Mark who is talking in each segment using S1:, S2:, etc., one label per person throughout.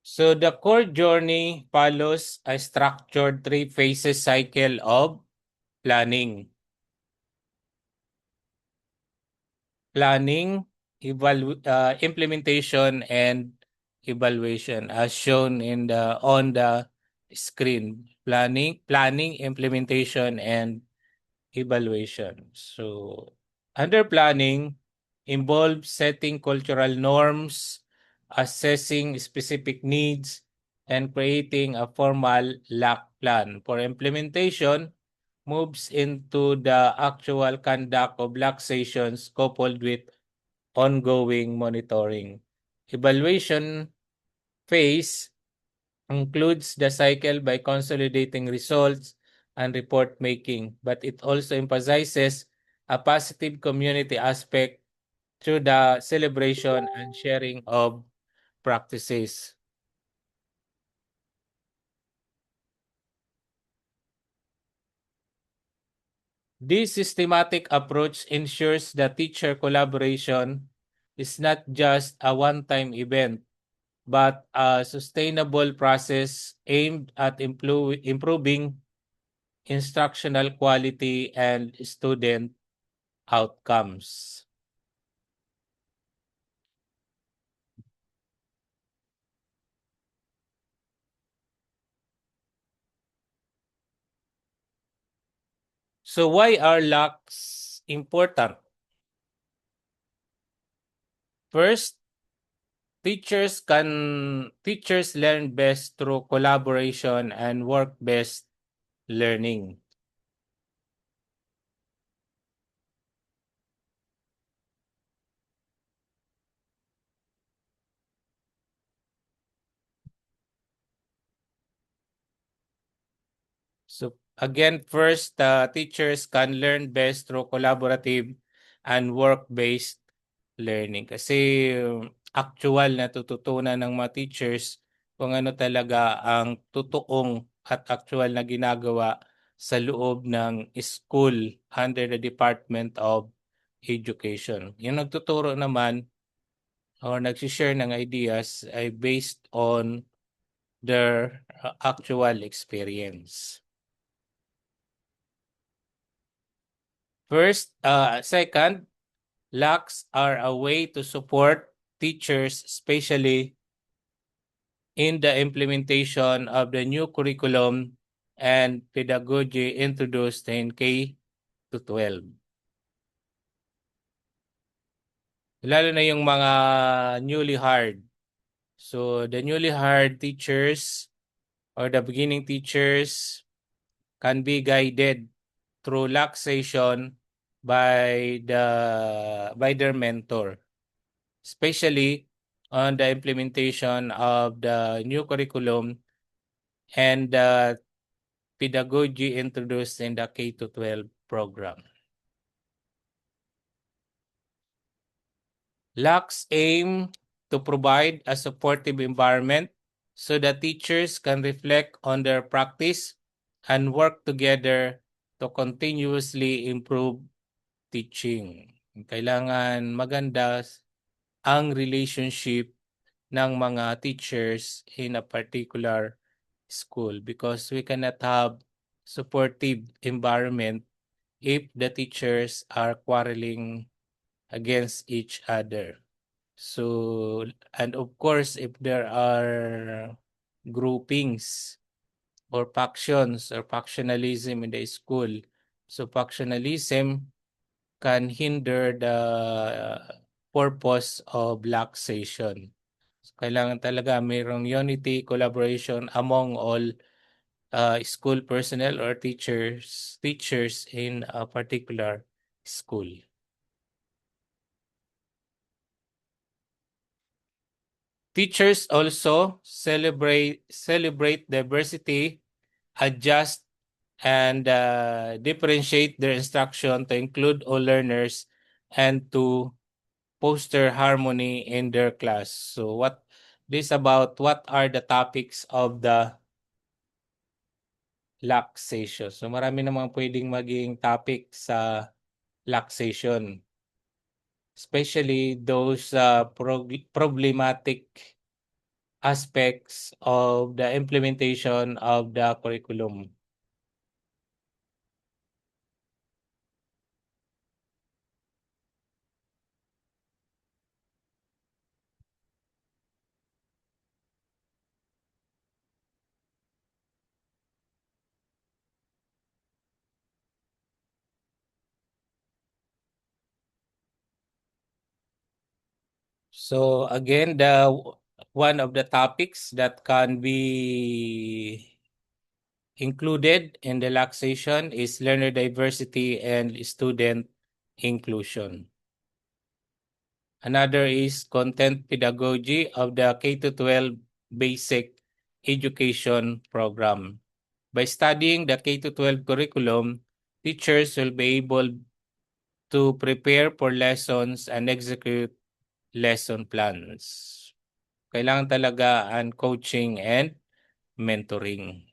S1: So the core journey follows a structured three-phases cycle of planning. Planning, implementation, and evaluation as shown in the on the screen. Planning, implementation, and evaluation. So under planning involves setting cultural norms, assessing specific needs, and creating a formal LAC plan. For implementation, moves into the actual conduct of LAC sessions coupled with ongoing monitoring. Evaluation phase includes the cycle by consolidating results and report making, but it also emphasizes a positive community aspect through the celebration and sharing of practices. This systematic approach ensures that teacher collaboration is not just a one-time event, but a sustainable process aimed at improving instructional quality and student outcomes. So why are locks important? First, teachers learn best through collaboration and work-based learning. So again, first, teachers can learn best through collaborative and work-based learning. Kasi actual na tututunan ng mga teachers kung ano talaga ang totoong at actual na ginagawa sa loob ng school under the Department of Education. Yung nagtuturo naman or nagsishare ng ideas ay based on their actual experience. Second, locks are a way to support teachers, especially in the implementation of the new curriculum and pedagogy introduced in K to 12. Lalo na yung mga newly hired. So the newly hired teachers or the beginning teachers can be guided through laxation by their mentor, especially on the implementation of the new curriculum and the pedagogy introduced in the K to 12 program. LACs aim to provide a supportive environment so that teachers can reflect on their practice and work together to continuously improve teaching. Kailangan maganda ang relationship ng mga teachers in a particular school because we cannot have supportive environment if the teachers are quarreling against each other. So, and of course, if there are groupings or factions or factionalism in the school, so factionalism can hinder the purpose of laxation. So, kailangan talaga mayroong unity, collaboration among all school personnel or teachers in a particular school. Teachers also celebrate diversity, adjust and differentiate their instruction to include all learners and to foster harmony in their class. So what are the topics of the laxation? So marami namang pwedeng maging topic sa laxation. Especially those problematic aspects of the implementation of the curriculum. So again, one of the topics that can be included in the relaxation is learner diversity and student inclusion. Another is content pedagogy of the K-12 basic education program. By studying the K-12 curriculum, teachers will be able to prepare for lessons and execute lesson plans. Kailangan talaga ang coaching and mentoring.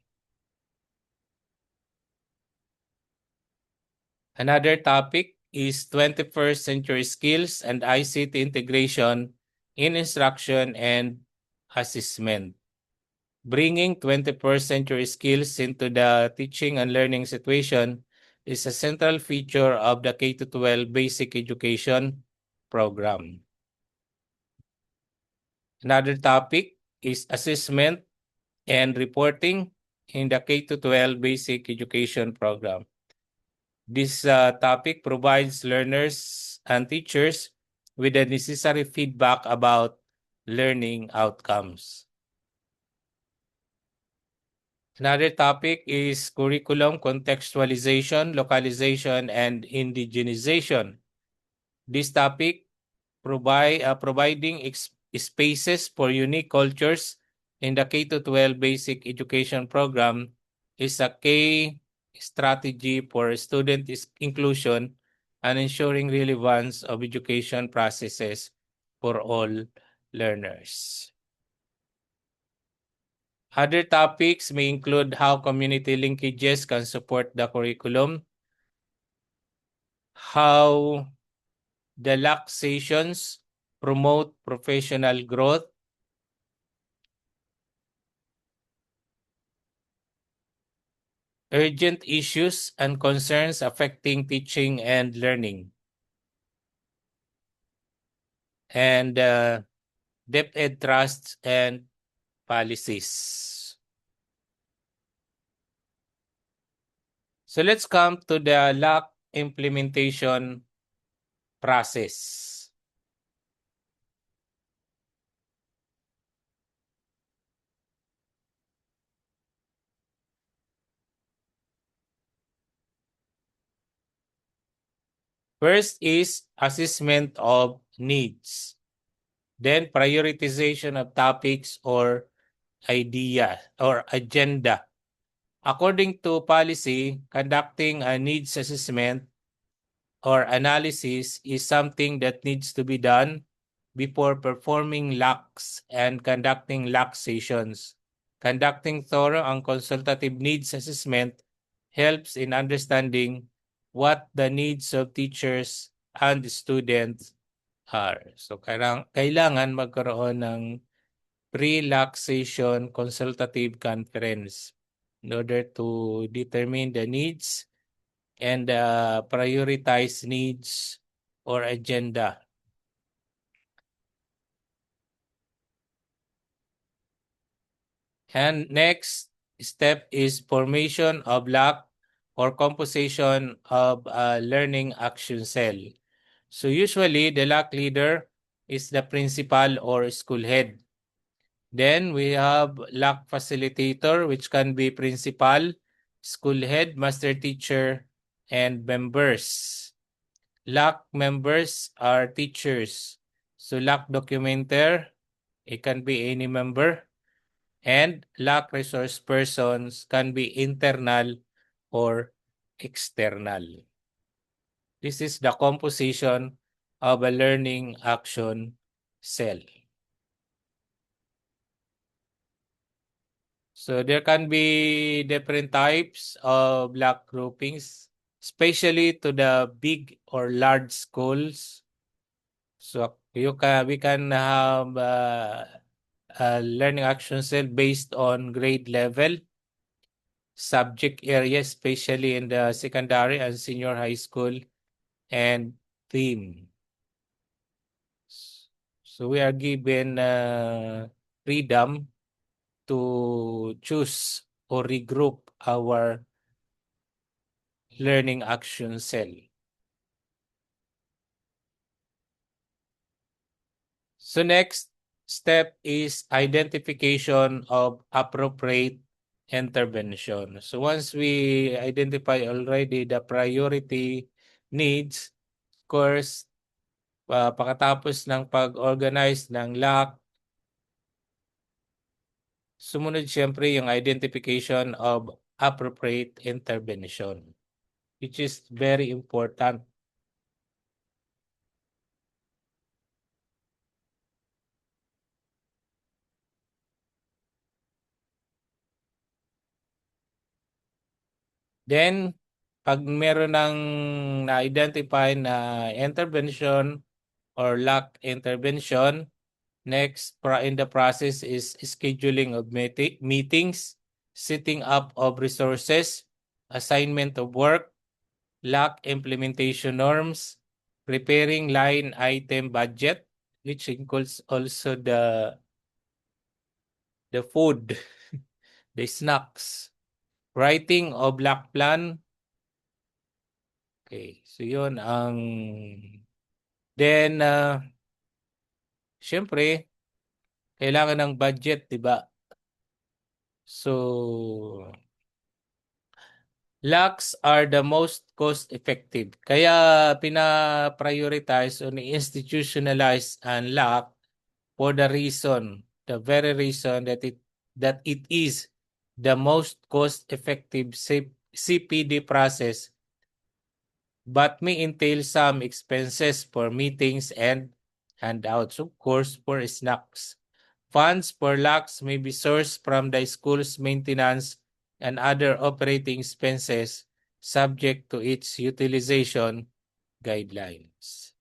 S1: Another topic is 21st century skills and ICT integration in instruction and assessment. Bringing 21st century skills into the teaching and learning situation is a central feature of the K-12 basic education program. Another topic is assessment and reporting in the K-12 basic education program. This topic provides learners and teachers with the necessary feedback about learning outcomes. Another topic is curriculum contextualization, localization, and indigenization. This topic providing spaces for unique cultures in the K-12 basic education program is a key strategy for student inclusion and ensuring relevance of education processes for all learners. Other topics may include how community linkages can support the curriculum, how the relaxations promote professional growth, urgent issues and concerns affecting teaching and learning, and depth ed trusts and policies. So let's come to the LAC implementation process. First is assessment of needs, then prioritization of topics or idea or agenda. According to policy, conducting a needs assessment or analysis is something that needs to be done before performing LACs and conducting LAC sessions. Conducting thorough and consultative needs assessment helps in understanding what the needs of teachers and students are. So kailangan magkaroon ng pre-LAC session consultative conference in order to determine the needs and prioritize needs or agenda. And next step is formation of LAC or composition of a learning action cell. So usually the LAC leader is the principal or school head. Then we have LAC facilitator, which can be principal, school head, master teacher, and members. LAC members are teachers. So LAC documenter, it can be any member. And LAC resource persons can be internal or external. This is the composition of a learning action cell. So there can be different types of LAC groupings, especially to the big or large schools. So we can have learning action cell based on grade level, subject area, especially in the secondary and senior high school, and theme. So we are given freedom to choose or regroup our learning action cell. So next step is identification of appropriate intervention. So once we identify already the priority needs, of course, pagkatapos ng pag-organize ng LAC, sumunod siyempre yung identification of appropriate intervention, which is very important. Then, pag meron ng na-identify na intervention or lack intervention, next in the process is scheduling of meetings, setting up of resources, assignment of work, lack implementation norms, preparing line item budget, which includes also the food, the snacks, writing of block plan. Okay, so yun ang then syempre kailangan ng budget, 'di ba? So locks are the most cost effective. Kaya pina-prioritize o ni-institutionalize ang lock for the very reason that it is the most cost effective CPD process, but may entail some expenses for meetings and handouts, of course, for snacks. Funds for locks may be sourced from the school's maintenance and other operating expenses subject to its utilization guidelines.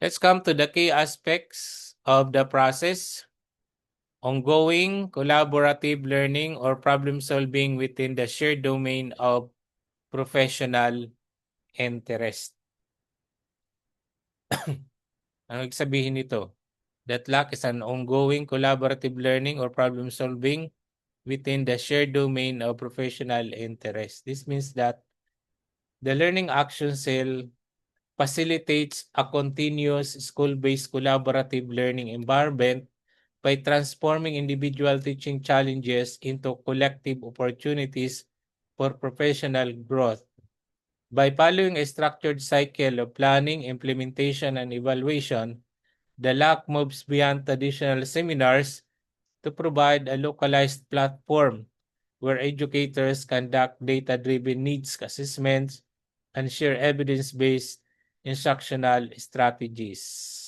S1: Let's come to the key aspects of the process. Ongoing collaborative learning or problem solving within the shared domain of professional interest. Ano ibig sabihin nito? That LAC is an ongoing collaborative learning or problem solving within the shared domain of professional interest. This means that the learning action cell facilitates a continuous school-based collaborative learning environment by transforming individual teaching challenges into collective opportunities for professional growth. By following a structured cycle of planning, implementation, and evaluation, the LAC moves beyond traditional seminars to provide a localized platform where educators conduct data-driven needs assessments and share evidence-based instructional strategies.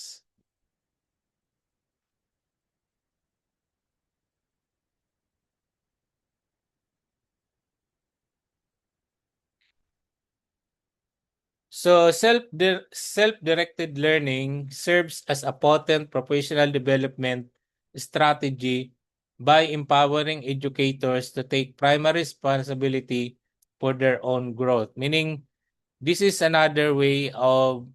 S1: So self-directed learning serves as a potent professional development strategy by empowering educators to take primary responsibility for their own growth. Meaning, this is another way of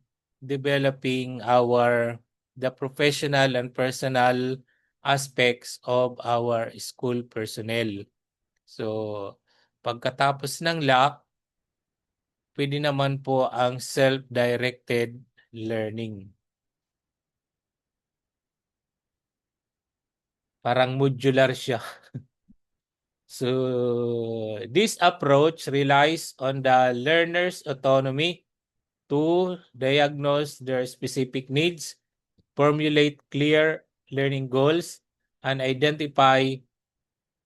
S1: developing the professional and personal aspects of our school personnel. So, pagkatapos ng LAC, pwede naman po ang self-directed learning. Parang modular siya. So, this approach relies on the learner's autonomy to diagnose their specific needs, formulate clear learning goals, and identify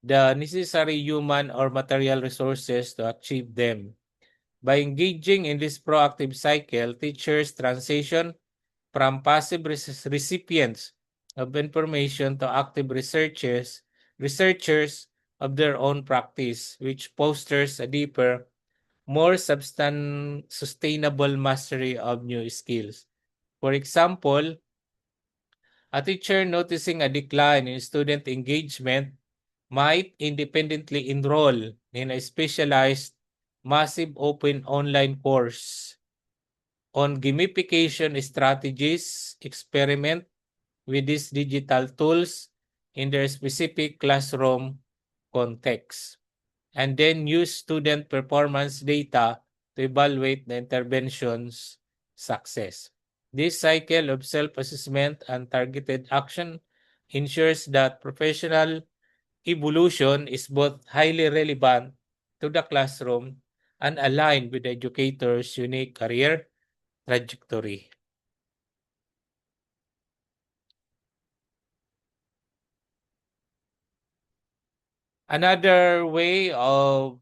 S1: the necessary human or material resources to achieve them. By engaging in this proactive cycle, teachers transition from passive recipients of information to active researchers of their own practice, which fosters a deeper, more sustainable mastery of new skills. For example, a teacher noticing a decline in student engagement might independently enroll in a specialized massive open online course on gamification strategies, experiment with these digital tools in their specific classroom context, and then use student performance data to evaluate the intervention's success. This cycle of self-assessment and targeted action ensures that professional evolution is both highly relevant to the classroom and aligned with the educator's unique career trajectory. Another way of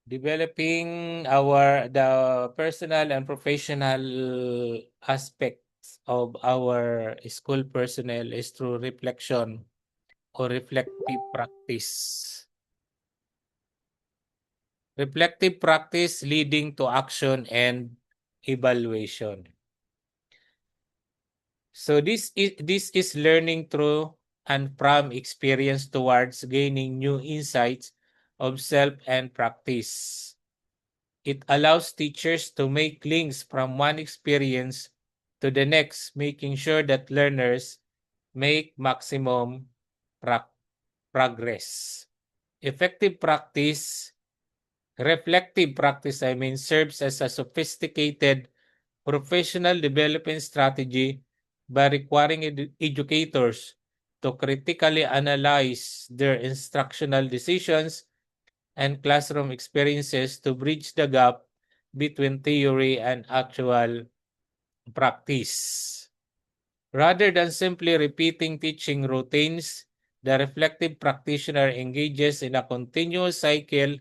S1: developing the personal and professional aspects of our school personnel is through reflection or reflective practice. Reflective practice leading to action and evaluation. So this is learning through and from experience towards gaining new insights of self and practice. It allows teachers to make links from one experience to the next, making sure that learners make maximum progress. Effective practice, reflective practice, serves as a sophisticated professional development strategy by requiring educators to critically analyze their instructional decisions and classroom experiences to bridge the gap between theory and actual practice. Rather than simply repeating teaching routines, the reflective practitioner engages in a continuous cycle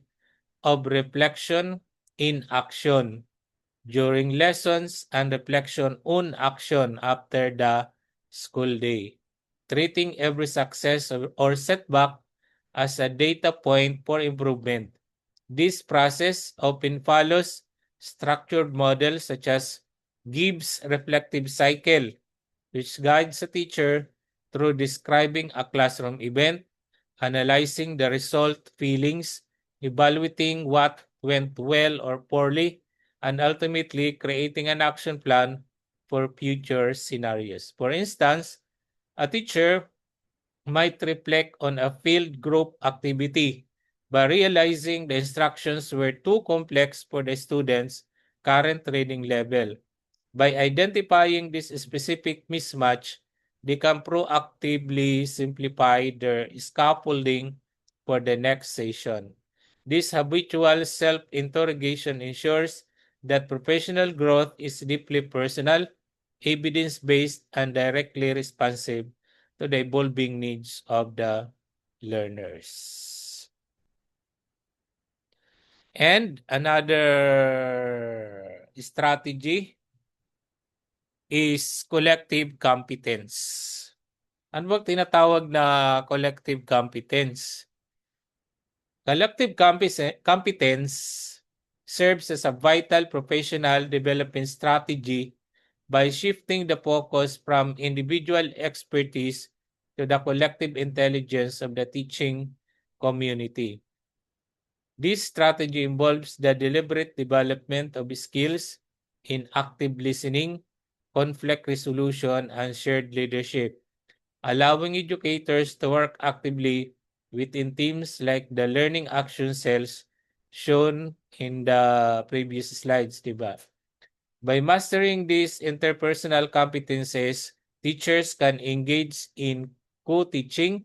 S1: of reflection in action during lessons and reflection on action after the school day, treating every success or setback as a data point for improvement. This process often follows structured models such as Gibbs' reflective cycle, which guides a teacher through describing a classroom event, analyzing the result feelings, evaluating what went well or poorly, and ultimately creating an action plan for future scenarios. For instance, a teacher might reflect on a field group activity by realizing the instructions were too complex for the students' current reading level. By identifying this specific mismatch, they can proactively simplify their scaffolding for the next session. This habitual self-interrogation ensures that professional growth is deeply personal, evidence-based, and directly responsive to the evolving needs of the learners. And another strategy is collective competence. Ano bang tinatawag na collective competence? Collective competence serves as a vital professional development strategy by shifting the focus from individual expertise to the collective intelligence of the teaching community. This strategy involves the deliberate development of skills in active listening, conflict resolution, and shared leadership, allowing educators to work actively within teams like the learning action cells shown in the previous slides, diba? By mastering these interpersonal competencies, teachers can engage in co-teaching,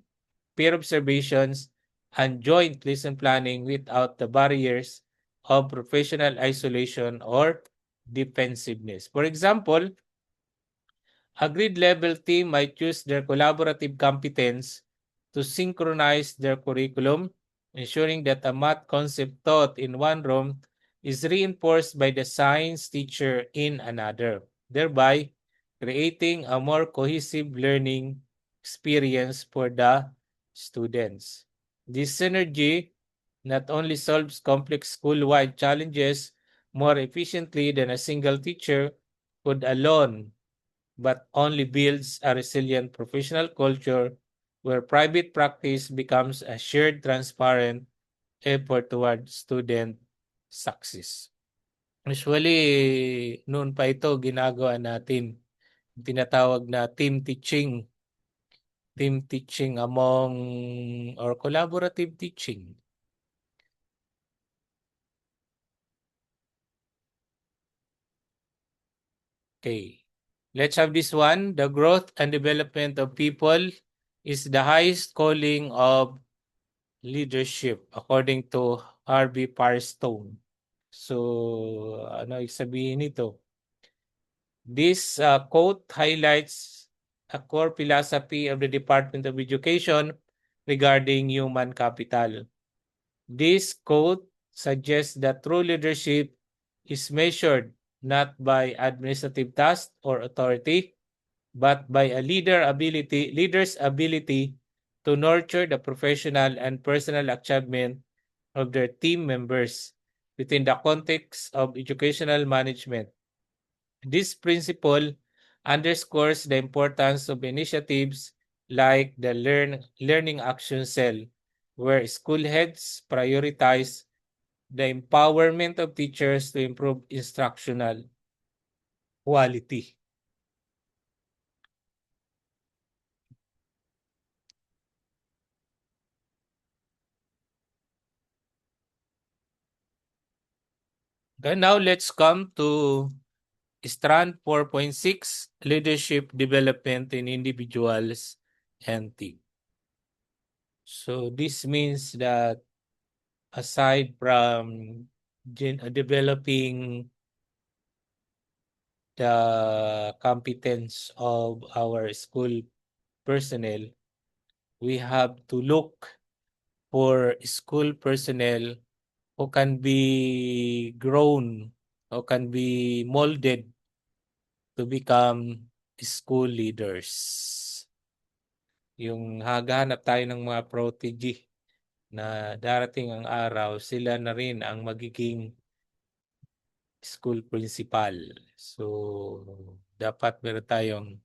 S1: peer observations, and joint lesson planning without the barriers of professional isolation or defensiveness. For example, a grade level team might use their collaborative competence to synchronize their curriculum, ensuring that a math concept taught in one room is reinforced by the science teacher in another, thereby creating a more cohesive learning experience for the students. This synergy not only solves complex school-wide challenges more efficiently than a single teacher could alone, but only builds a resilient professional culture where private practice becomes a shared, transparent effort toward student success. Usually, noon pa ito, ginagawa natin. Tinatawag na team teaching among or collaborative teaching. Okay. Let's have this one. The growth and development of people is the highest calling of leadership according to Harvey Firestone. So, ano ibig sabihin nito? This quote highlights a core philosophy of the Department of Education regarding human capital. This quote suggests that true leadership is measured not by administrative task or authority, but by a leader's ability to nurture the professional and personal achievement of their team members within the context of educational management. This principle underscores the importance of initiatives like the Learning Action Cell, where school heads prioritize the empowerment of teachers to improve instructional quality. Okay, now let's come to Strand 4.6, Leadership Development in Individuals and Team. So this means that aside from developing the competence of our school personnel, we have to look for school personnel who can be grown or can be molded to become school leaders. Yung haganap tayo ng mga protege na darating ang araw, sila na rin ang magiging school principal. So, dapat meron tayong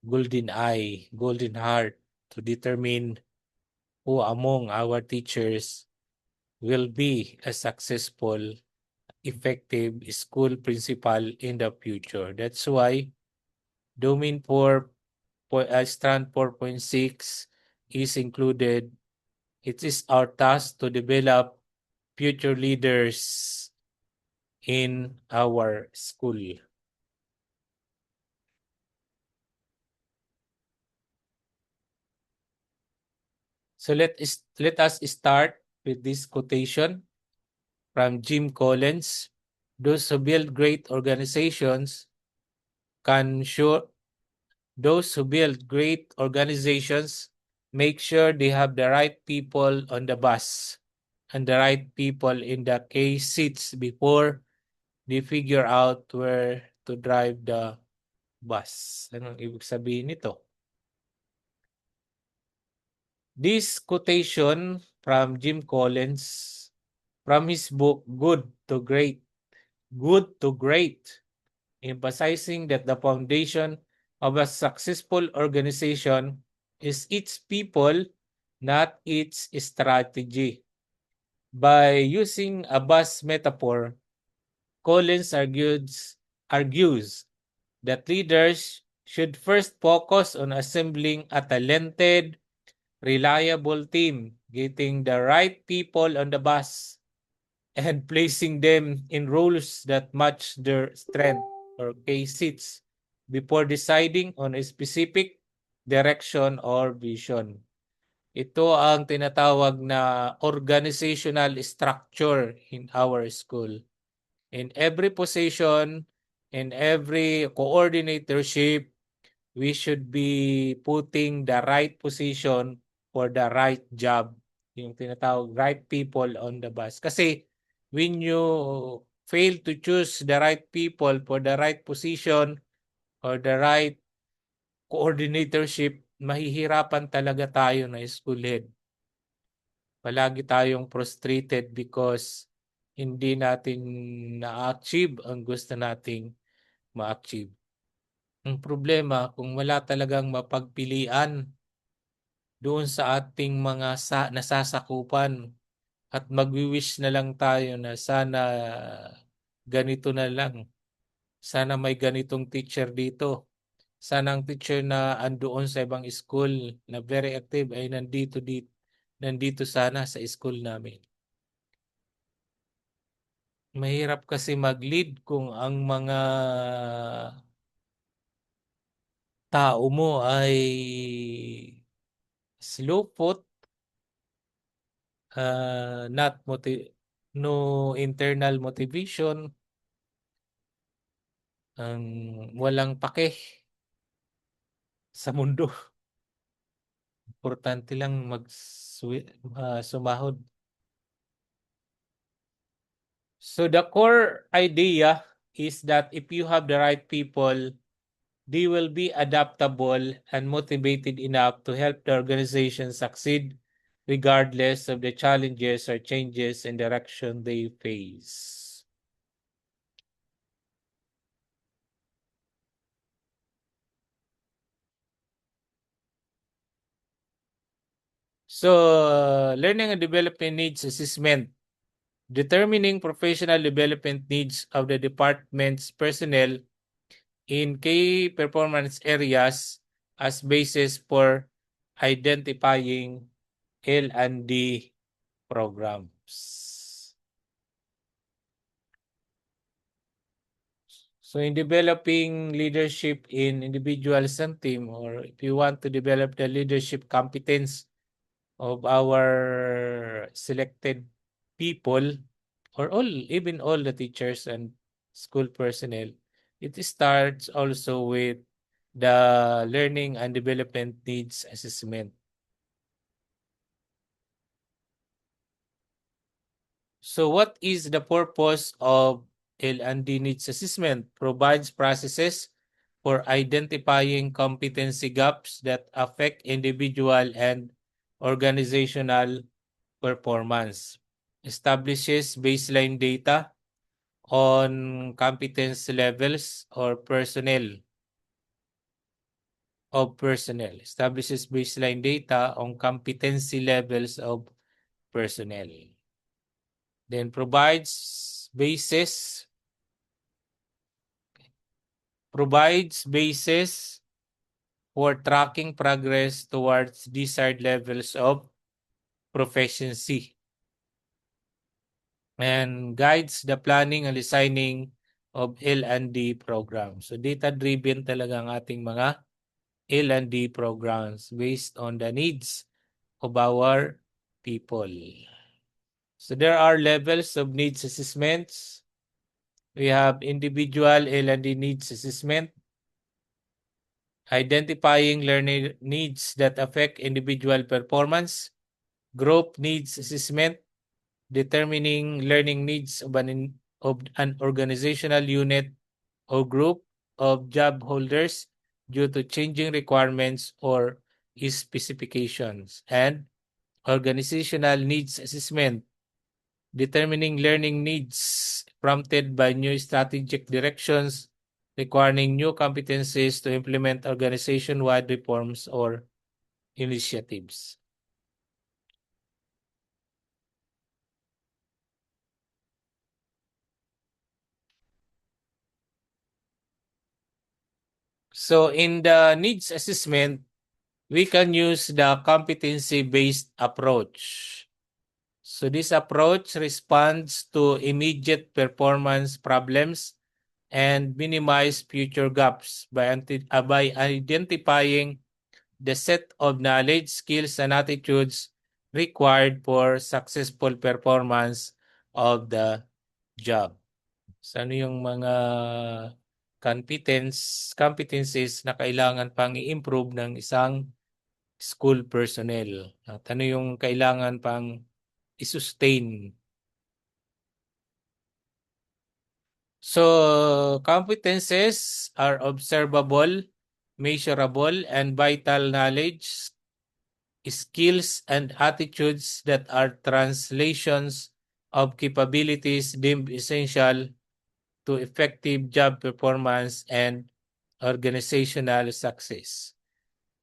S1: golden eye, golden heart to determine who among our teachers will be a successful, effective school principal in the future. That's why Domain 4, Strand 4.6 is included. It is our task to develop future leaders in our school. So let us start with this quotation from Jim Collins. Those who build great organizations make sure they have the right people on the bus and the right people in the case seats before they figure out where to drive the bus. Anong ibig sabihin nito? This quotation from Jim Collins from his book Good to Great, emphasizing that the foundation of a successful organization is its people, not its strategy. By using a bus metaphor, Collins argues that leaders should first focus on assembling a talented, reliable team, getting the right people on the bus, and placing them in roles that match their strength or case seats before deciding on a specific direction or vision. Ito ang tinatawag na organizational structure in our school. In every position, in every coordinatorship, we should be putting the right position for the right job. Yung tinatawag right people on the bus. Kasi when you fail to choose the right people for the right position or the right coordinatorship, mahihirapan talaga tayo na school head. Palagi tayong frustrated because hindi natin na-achieve ang gusto nating ma-achieve. Ang problema kung wala talagang mapagpilian doon sa ating mga nasasakupan at magwi-wish na lang tayo na sana ganito na lang. Sana may ganitong teacher dito. Sana ang teacher na andoon sa ibang school na very active ay nandito sana sa school namin. Mahirap kasi mag-lead kung ang mga tao mo ay slowput, not no internal motivation, ang walang pake sa mundo. Importante lang sumahod. So the core idea is that if you have the right people, they will be adaptable and motivated enough to help the organization succeed regardless of the challenges or changes in direction they face. So, learning and development needs assessment. Determining professional development needs of the department's personnel in key performance areas as basis for identifying L&D programs. So in developing leadership in individuals and team, or if you want to develop the leadership competence of our selected people, or even all the teachers and school personnel, it starts also with the learning and development needs assessment. So what is the purpose of L&D needs assessment? Provides processes for identifying competency gaps that affect individual and organizational performance. Establishes baseline data on competence levels or personnel. Establishes baseline data on competency levels of personnel. Then provides basis for tracking progress towards desired levels of proficiency, and guides the planning and designing of L&D programs. So data-driven talaga ang ating mga L&D programs based on the needs of our people. So there are levels of needs assessments. We have individual L&D needs assessment, identifying learning needs that affect individual performance, group needs assessment, determining learning needs of an organizational unit or group of job holders due to changing requirements or specifications, and organizational needs assessment, determining learning needs prompted by new strategic directions requiring new competencies to implement organization-wide reforms or initiatives. So in the needs assessment, we can use the competency-based approach. So this approach responds to immediate performance problems and minimize future gaps by identifying the set of knowledge, skills, and attitudes required for successful performance of the job. So ano yung mga competencies na kailangan pang i-improve ng isang school personnel? At ano yung kailangan pang i-sustain? So, competences are observable, measurable, and vital knowledge, skills, and attitudes that are translations of capabilities deemed essential to effective job performance and organizational success.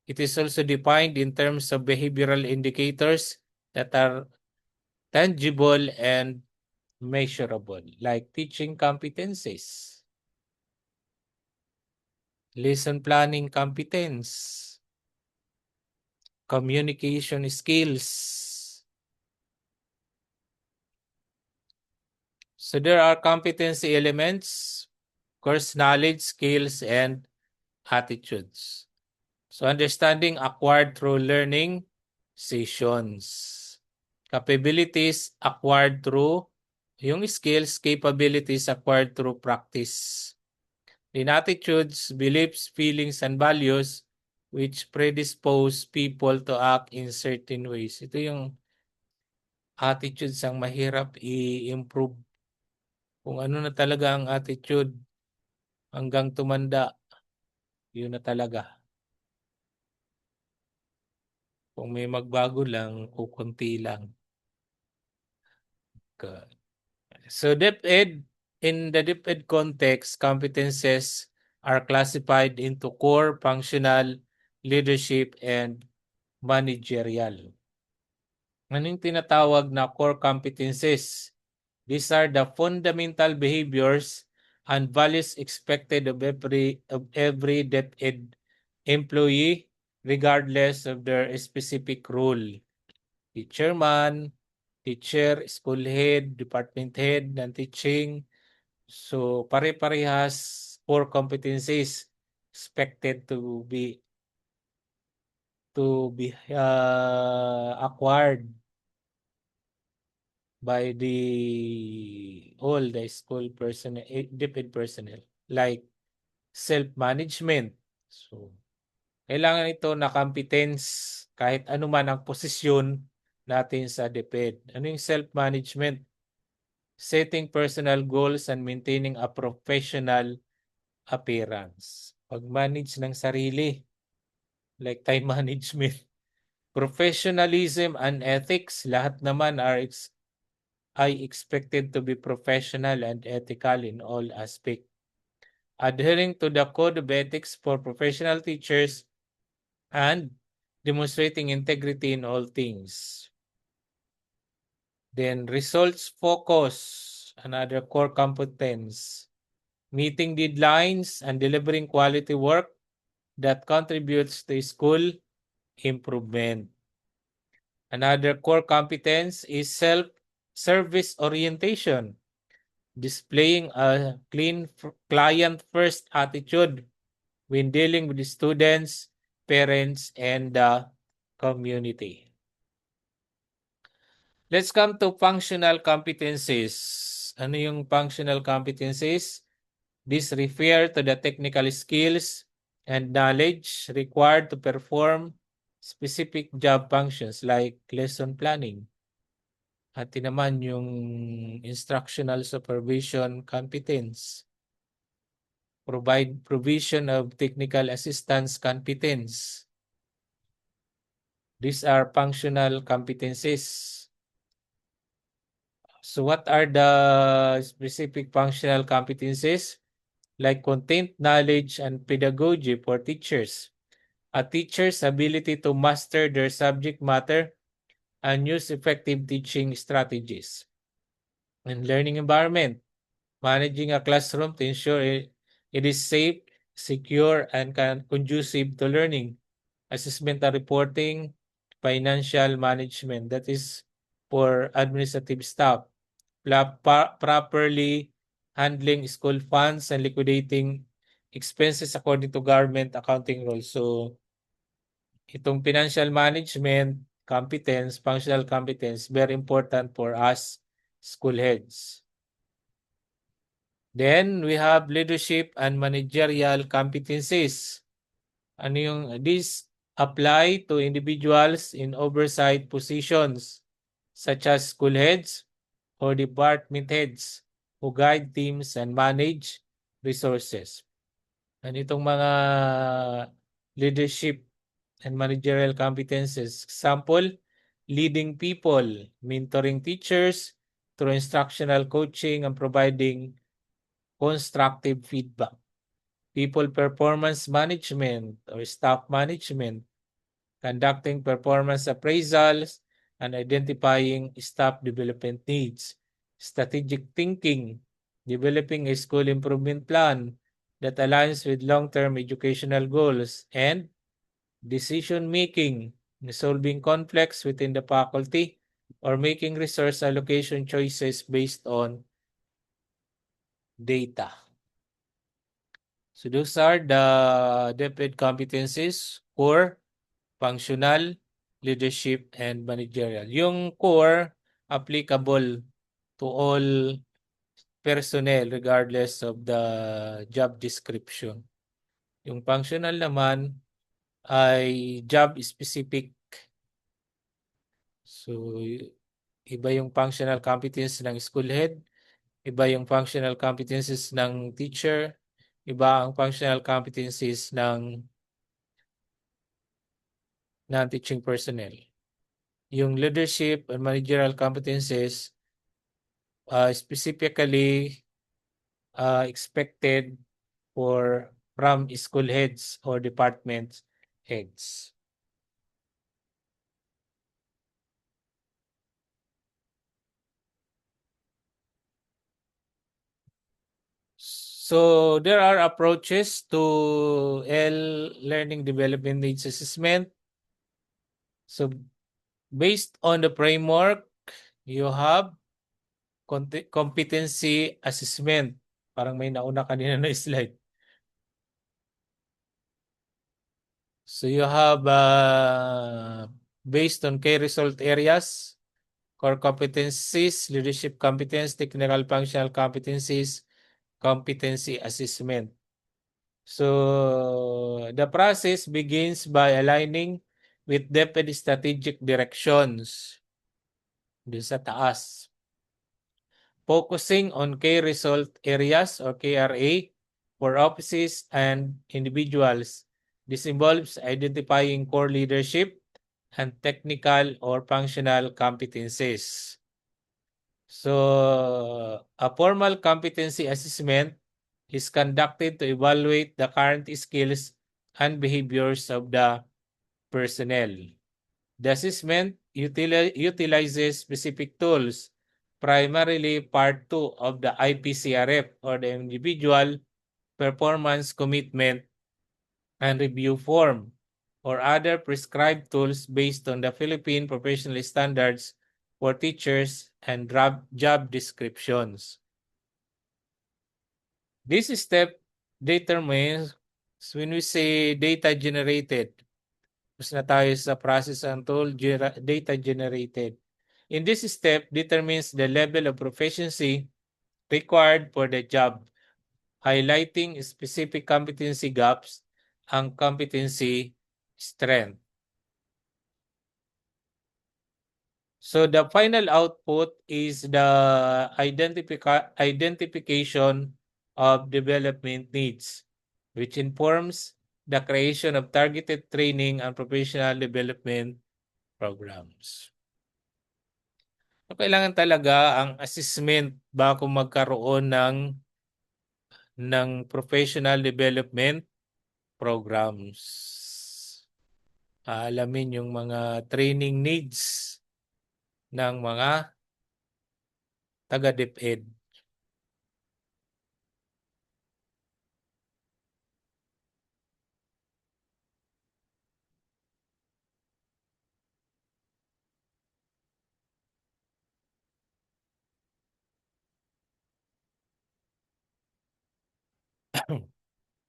S1: It is also defined in terms of behavioral indicators that are tangible and measurable, like teaching competencies, lesson planning competence, communication skills. So there are competency elements, course knowledge, skills, and attitudes. So understanding acquired through learning sessions. Capabilities acquired through yung skills, capabilities acquired through practice. In attitudes, beliefs, feelings, and values which predispose people to act in certain ways. Ito yung attitudes ang mahirap i-improve. Kung ano na talaga ang attitude hanggang tumanda, yun na talaga. Kung may magbago lang, kukunti lang. So DepEd, in the DepEd context, competences are classified into core, functional, leadership, and managerial. Anong tinatawag na core competences? These are the fundamental behaviors and values expected of every DepEd employee regardless of their specific role. Teacher man, teacher, school head, department head ng teaching. So pare-parehas core competencies expected to be acquired by all the school personnel, DepEd personnel, like self-management. So, kailangan ito na competence kahit anuman ang posisyon natin sa DepEd. Ano yung self-management? Setting personal goals and maintaining a professional appearance. Pag-manage ng sarili, like time management. Professionalism and ethics, lahat naman are expected to be professional and ethical in all aspects. Adhering to the code of ethics for professional teachers and demonstrating integrity in all things. Then results focus, another core competence. Meeting deadlines and delivering quality work that contributes to school improvement. Another core competence is self-service orientation, displaying a clean client-first attitude when dealing with the students, parents, and the community. Let's come to functional competencies. Ano yung functional competencies? These refer to the technical skills and knowledge required to perform specific job functions like lesson planning. At naman yung instructional supervision competence. Provide provision of technical assistance competence. These are functional competencies. So what are the specific functional competencies? Like content, knowledge, and pedagogy for teachers. A teacher's ability to master their subject matter and use effective teaching strategies. And learning environment. Managing a classroom to ensure it is safe, secure, and conducive to learning. Assessment and reporting, financial management. That is for administrative staff. Properly handling school funds and liquidating expenses according to government accounting rules. So, itong financial management competence, functional competence, very important for us school heads. Then, we have leadership and managerial competencies. Ano yung, these apply to individuals in oversight positions such as school heads or department heads who guide teams and manage resources. Ano itong mga leadership and managerial competences? Example, leading people, mentoring teachers through instructional coaching and providing constructive feedback. People performance management or staff management, conducting performance appraisals, and identifying staff development needs. Strategic thinking, developing a school improvement plan that aligns with long-term educational goals. And decision making, resolving conflicts within the faculty, or making resource allocation choices based on data. So those are the DepEd competencies: core, functional, leadership, and managerial. Yung core, applicable to all personnel regardless of the job description. Yung functional naman ay job specific. So, iba yung functional competence ng school head, iba yung functional competencies ng teacher, iba ang functional competencies ng teaching personnel. Yung leadership and managerial competencies specifically expected from school heads or department heads. So there are approaches to learning development needs assessment. So based on the framework, you have competency assessment. Parang may nauna kanina na slide. So you have based on key result areas, core competencies, leadership competence, technical functional competencies, competency assessment. So the process begins by aligning with DepEd strategic directions dun sa taas. Focusing on key result areas or KRA for offices and individuals. This involves identifying core leadership and technical or functional competencies. So, a formal competency assessment is conducted to evaluate the current skills and behaviors of the personnel. The assessment utilizes specific tools, primarily Part 2 of the IPCRF or the Individual Performance Commitment and Review Form, or other prescribed tools based on the Philippine Professional Standards for Teachers and job descriptions. This step determines, when we say data generated, tapos na tayo sa process and tool, data generated. In this step, determines the level of proficiency required for the job, highlighting specific competency gaps and competency strength. So the final output is the identification of development needs, which informs the creation of targeted training and professional development programs. So, kailangan talaga ang assessment bago magkaroon ng professional development programs. Alamin yung mga training needs ng mga taga-DepEd.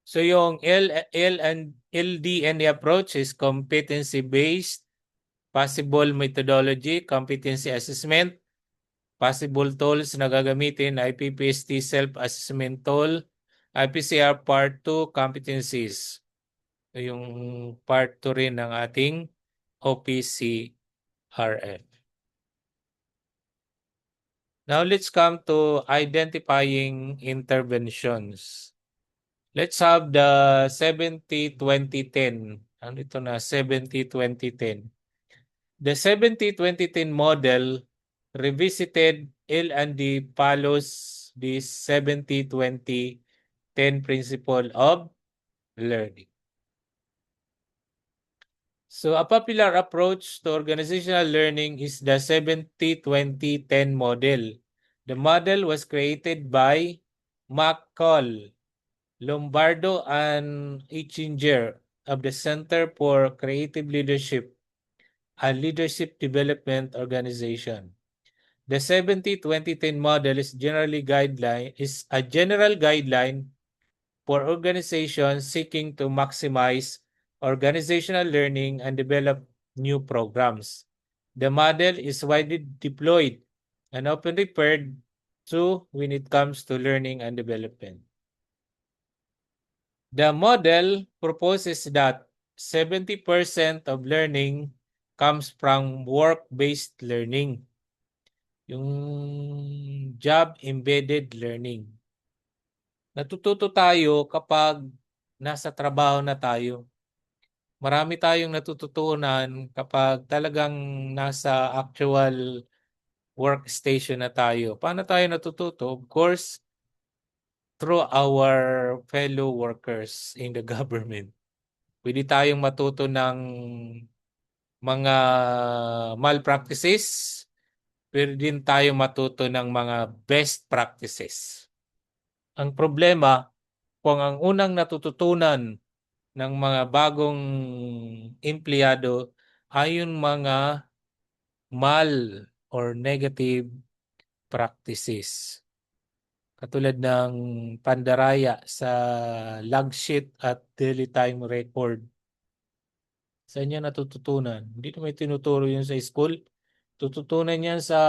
S1: So yung LDNE approach is competency-based, possible methodology, competency assessment, possible tools na gagamitin, IPPST self-assessment tool, IPCR Part 2, competencies. So yung Part 2 rin ng ating OPCRF. Now let's come to identifying interventions. Let's have the 70-20-10. Ano ito na? 70-20-10. The 70-20-10 model revisited L&D follows this 70-20-10 principle of learning. So a popular approach to organizational learning is the 70-20-10 model. The model was created by McCall, Lombardo, and Itchinger of the Center for Creative Leadership, a leadership development organization. The 70-20-10 model is a general guideline for organizations seeking to maximize organizational learning and develop new programs. The model is widely deployed and often referred to when it comes to learning and development. The model proposes that 70% of learning comes from work-based learning, yung job-embedded learning. Natututo tayo kapag nasa trabaho na tayo. Marami tayong natututunan kapag talagang nasa actual workstation na tayo. Paano tayo natututo? Of course, through our fellow workers in the government. Pwede tayong matuto ng mga malpractices, pwede din tayo matuto ng mga best practices. Ang problema, kung ang unang natututunan ng mga bagong empleyado ay yung mga mal or negative practices. Katulad ng pandaraya sa log sheet at daily time record. Saan niya natututunan? Hindi naman tinuturo yun sa school. Tututunan yan sa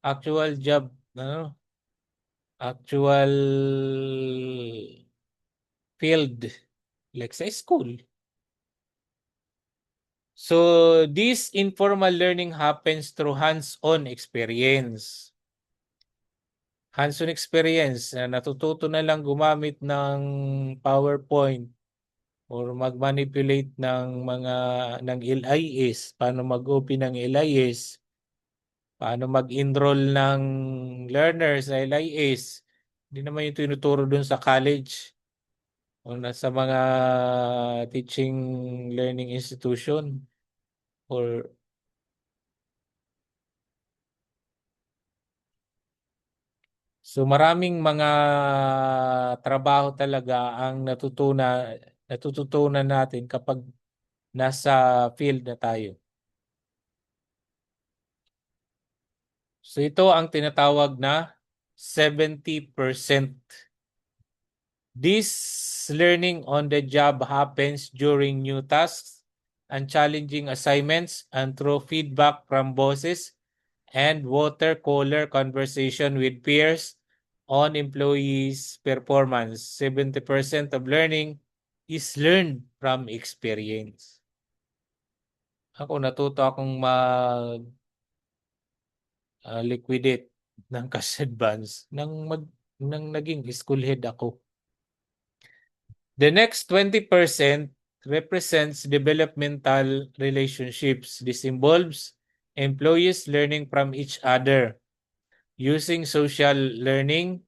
S1: actual job, actual field, like sa school. So, this informal learning happens through hands-on experience. Hands-on experience, natututo na lang gumamit ng PowerPoint or mag-manipulate ng LIS, paano mag-open ng LIS, paano mag-enroll ng learners sa LIS. Hindi naman yung tinuturo dun sa college o sa mga teaching learning institution or so maraming mga trabaho talaga ang natututunan natin kapag nasa field na tayo. So ito ang tinatawag na 70%. This learning on the job happens during new tasks and challenging assignments and through feedback from bosses and water cooler conversation with peers on employees' performance. 70% of learning is learned from experience. Ako natuto akong liquidate ng cash advance nang naging school head ako. The next 20% represents developmental relationships. This involves employees learning from each other using social learning,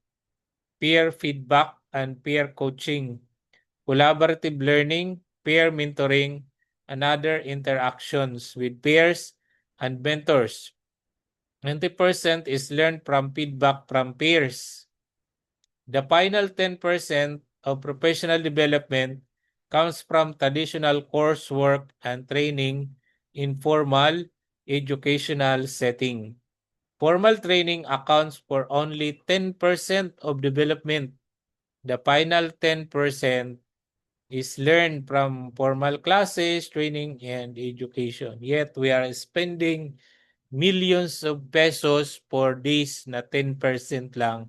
S1: peer feedback, and peer coaching, collaborative learning, peer mentoring, and other interactions with peers and mentors. 20% is learned from feedback from peers. The final 10% of professional development comes from traditional coursework and training in formal educational setting. Formal training accounts for only 10% of development. The final 10% is learned from formal classes, training, and education. Yet we are spending millions of pesos for this na 10% lang.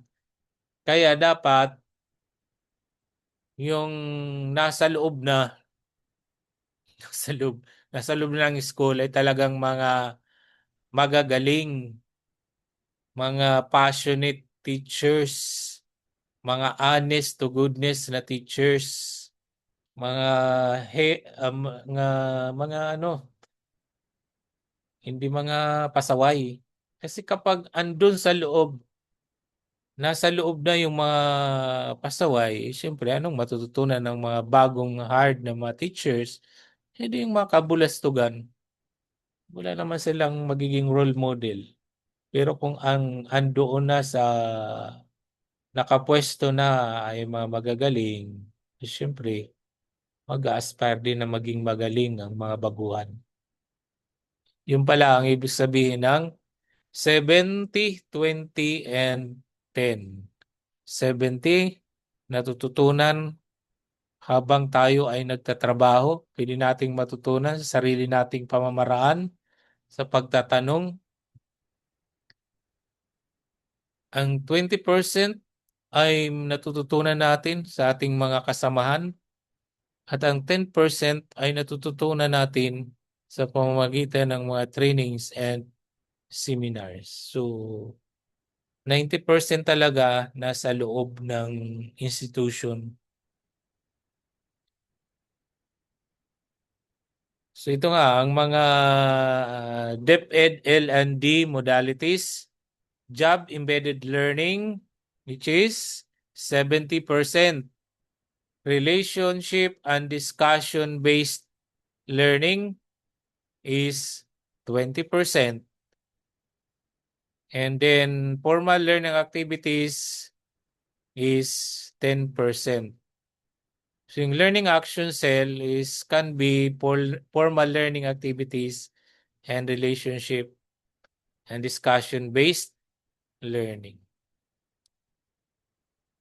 S1: Kaya dapat yung nasa loob na nasa loob ng school ay talagang mga magagaling, mga passionate teachers, mga honest to goodness na teachers, mga mga ano, hindi mga pasaway. Kasi kapag andun sa loob, nasa loob na yung mga pasaway, siyempre anong matututunan ng mga bagong hard na mga teachers? Hindi yung mga kabulastugan. Wala naman silang magiging role model. Pero kung ang andoon na sa nakapwesto na ay mga magagaling, siyempre mag-aspire din na maging magaling ang mga baguhan. Yun pala ang ibig sabihin ng 70, 20, and 10. 70, natututunan habang tayo ay nagtatrabaho. Pwede nating matutunan sa sarili nating pamamaraan sa pagtatanong. Ang 20% ay natututunan natin sa ating mga kasamahan at ang 10% ay natututunan natin sa pamamagitan ng mga trainings and seminars. So, 90% talaga nasa loob ng institution. So ito nga, ang mga DepEd L&D modalities, job embedded learning, which is 70%. Relationship and discussion-based learning is 20%. And then formal learning activities is 10%. So yung learning action cell can be formal learning activities and relationship and discussion-based learning.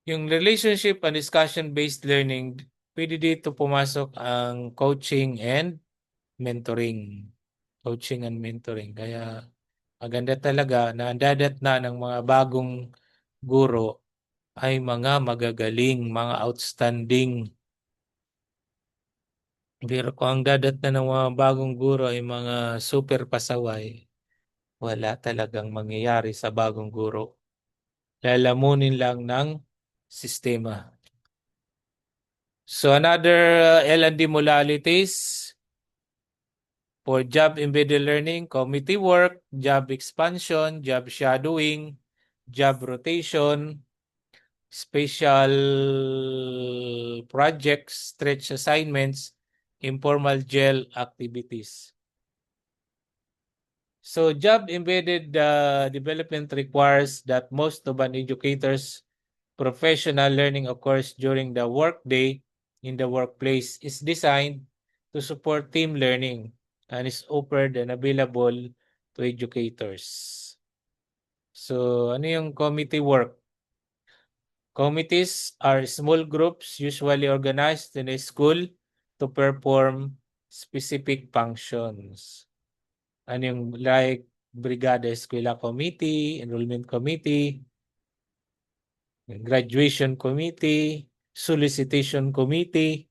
S1: Yung relationship and discussion-based learning, pwede dito pumasok ang coaching and mentoring. Coaching and mentoring. Kaya maganda talaga na ang dadat na ng mga bagong guro ay mga magagaling, mga outstanding. Pero kung ang dadat na ng mga bagong guro ay mga super pasaway, wala talagang mangyayari sa bagong guro. Lalamunin lang ng sistema. So another L&D modalities for job embedded learning, committee work, job expansion, job shadowing, job rotation, special projects, stretch assignments, informal gel activities. So job embedded development requires that most of an educator's professional learning occurs during the workday in the workplace is designed to support team learning and is offered and available to educators. So ano yung committee work? Committees are small groups usually organized in a school to perform specific functions. Ano yung like Brigada Eskwela Committee, Enrollment Committee, Graduation Committee, Solicitation Committee,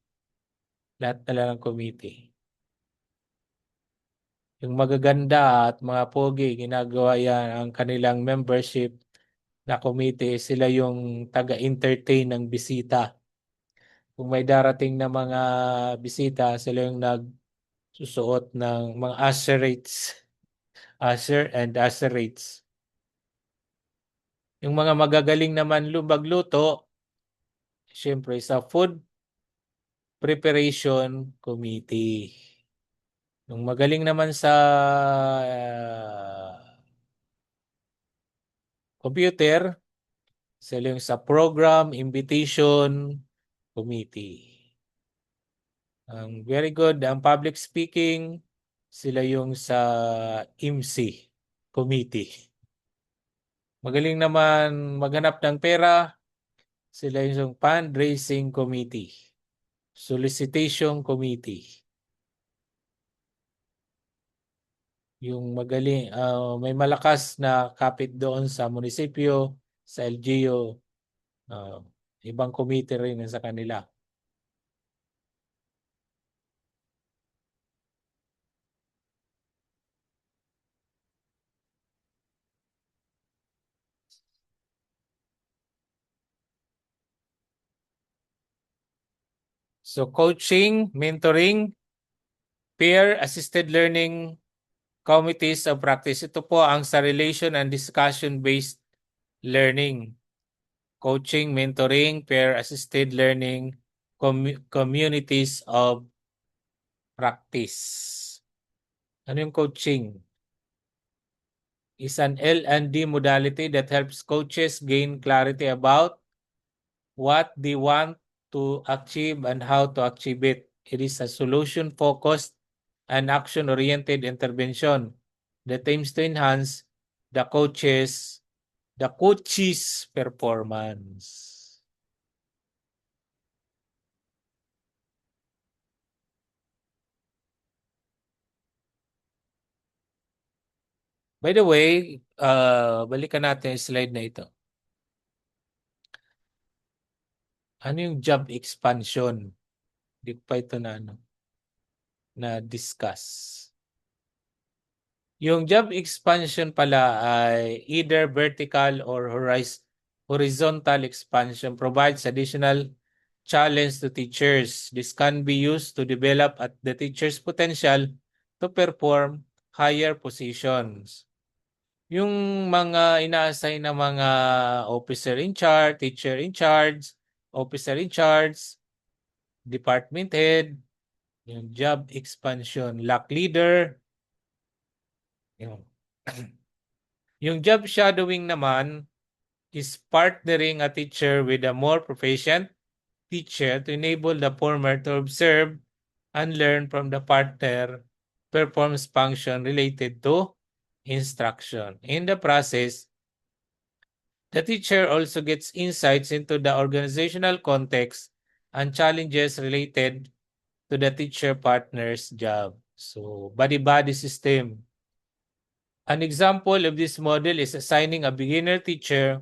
S1: lahat na lang ng committee. Yung magaganda at mga pogi, ginagawa yan ang kanilang membership na committee, sila yung taga-entertain ng bisita. Kung may darating na mga bisita, sila yung nagsusuot ng mga usherates, usher and usherates. Yung mga magagaling naman magluto, syempre sa Food Preparation Committee. Yung magaling naman sa computer, sila yung sa Program Invitation Committee. Very good ang public speaking, sila yung sa IMSI Committee. Magaling naman maghanap ng pera, sila yung Fundraising Committee. Solicitation Committee. Yung magaling, may malakas na kapit doon sa munisipyo, sa LGU, ibang committee rin sa kanila. So coaching, mentoring, peer-assisted learning, committees of practice. Ito po ang sa relation and discussion-based learning, coaching, mentoring, peer-assisted learning, communities of practice. Ano yung coaching? Is an L&D modality that helps coaches gain clarity about what they want to achieve and how to achieve it. It is a solution-focused and action-oriented intervention that aims to enhance the coach's performance. By the way, balikan natin yung slide na ito. Ano yung job expansion? Hindi ko pa ito na discuss. Yung job expansion pala ay either vertical or horizontal expansion provides additional challenge to teachers. This can be used to develop at the teacher's potential to perform higher positions. Yung mga ina-assign na mga officer in charge, teacher in charge, officer in charge, department head, yung job expansion, lock leader, yung, yung job shadowing naman is partnering a teacher with a more proficient teacher to enable the former to observe and learn from the partner performs function related to instruction. In the process, the teacher also gets insights into the organizational context and challenges related to the teacher partner's job. So, body-body system. An example of this model is assigning a beginner teacher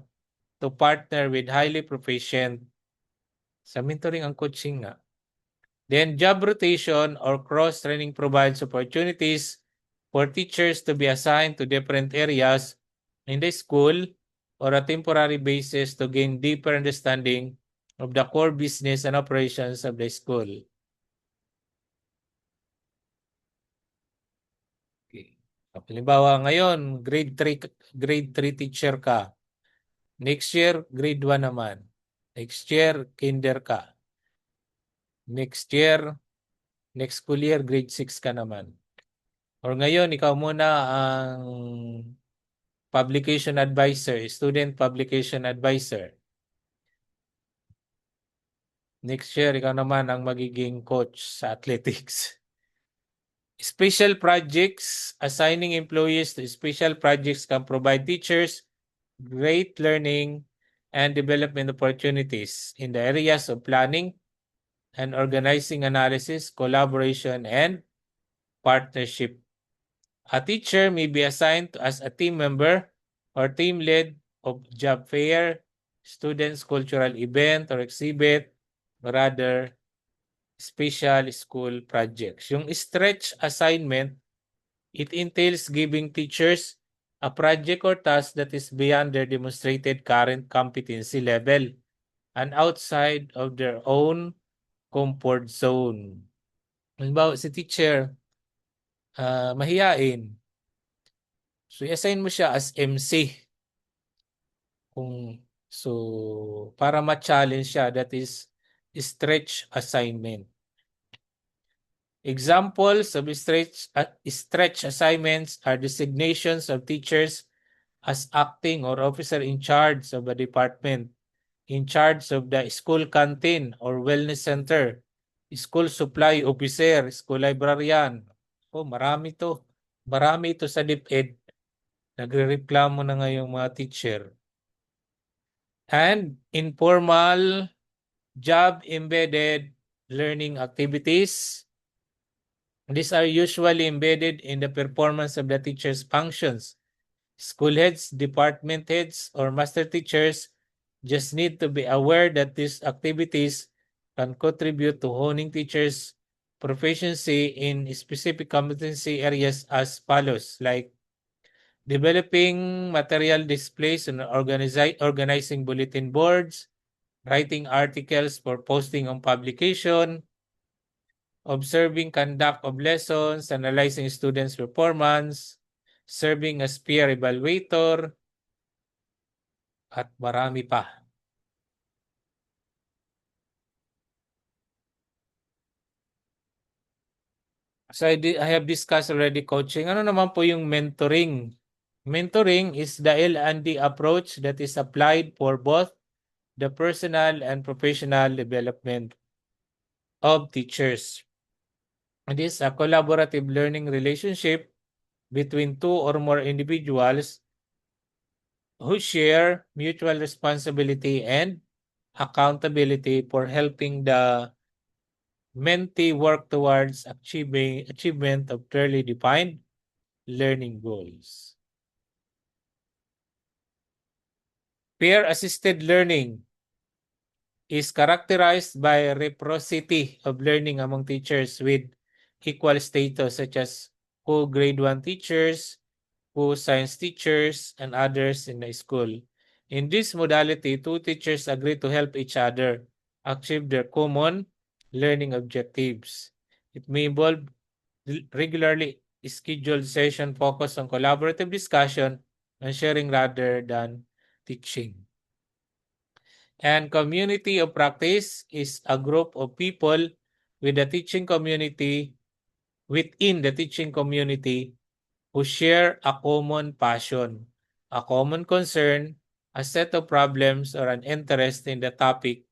S1: to partner with highly proficient. Sa mentoring ang coaching nga. Then job rotation or cross-training provides opportunities for teachers to be assigned to different areas in the school or a temporary basis to gain deeper understanding of the core business and operations of the school. Okay. Halimbawa ngayon, grade 3 teacher ka. Next year, grade 1 naman. Next year, kinder ka. Next school year, grade 6 ka naman. Or ngayon, ikaw muna ang publication advisor, student publication advisor. Next year, ikaw naman ang magiging coach sa athletics. Special projects, assigning employees to special projects can provide teachers great learning and development opportunities in the areas of planning and organizing analysis, collaboration, and partnership. A teacher may be assigned as a team member or team lead of job fair, students' cultural event or exhibit, or other special school projects. Yung stretch assignment, it entails giving teachers a project or task that is beyond their demonstrated current competency level and outside of their own comfort zone. Halimbawa, si teacher, mahiyain. So, i-assign mo siya as MC. Para ma-challenge siya, that is stretch assignment. Examples of stretch assignments are designations of teachers as acting or officer in charge of a department, in charge of the school canteen or wellness center, school supply officer, school librarian. Marami to. Marami ito sa DepEd. Nagre-reklamo na ngayong mga teacher. And informal job-embedded learning activities. These are usually embedded in the performance of the teacher's functions. School heads, department heads, or master teachers just need to be aware that these activities can contribute to honing teachers' proficiency in specific competency areas as follows, like developing material displays and organizing bulletin boards, writing articles for posting on publication, observing conduct of lessons, analyzing students' performance, serving as peer evaluator, at marami pa. So I have discussed already coaching. Ano naman po yung mentoring? Mentoring is the L&D approach that is applied for both the personal and professional development of teachers. It is a collaborative learning relationship between two or more individuals who share mutual responsibility and accountability for helping the mentee work towards achievement of clearly defined learning goals. Peer-assisted learning is characterized by reciprocity of learning among teachers with equal status, such as co-grade 1 teachers, co-science teachers, and others in the school. In this modality, two teachers agree to help each other achieve their common learning objectives. It may involve regularly scheduled session focused on collaborative discussion and sharing rather than teaching. And community of practice is a group of people with the teaching community, within the teaching community, who share a common passion, a common concern, a set of problems, or an interest in the topic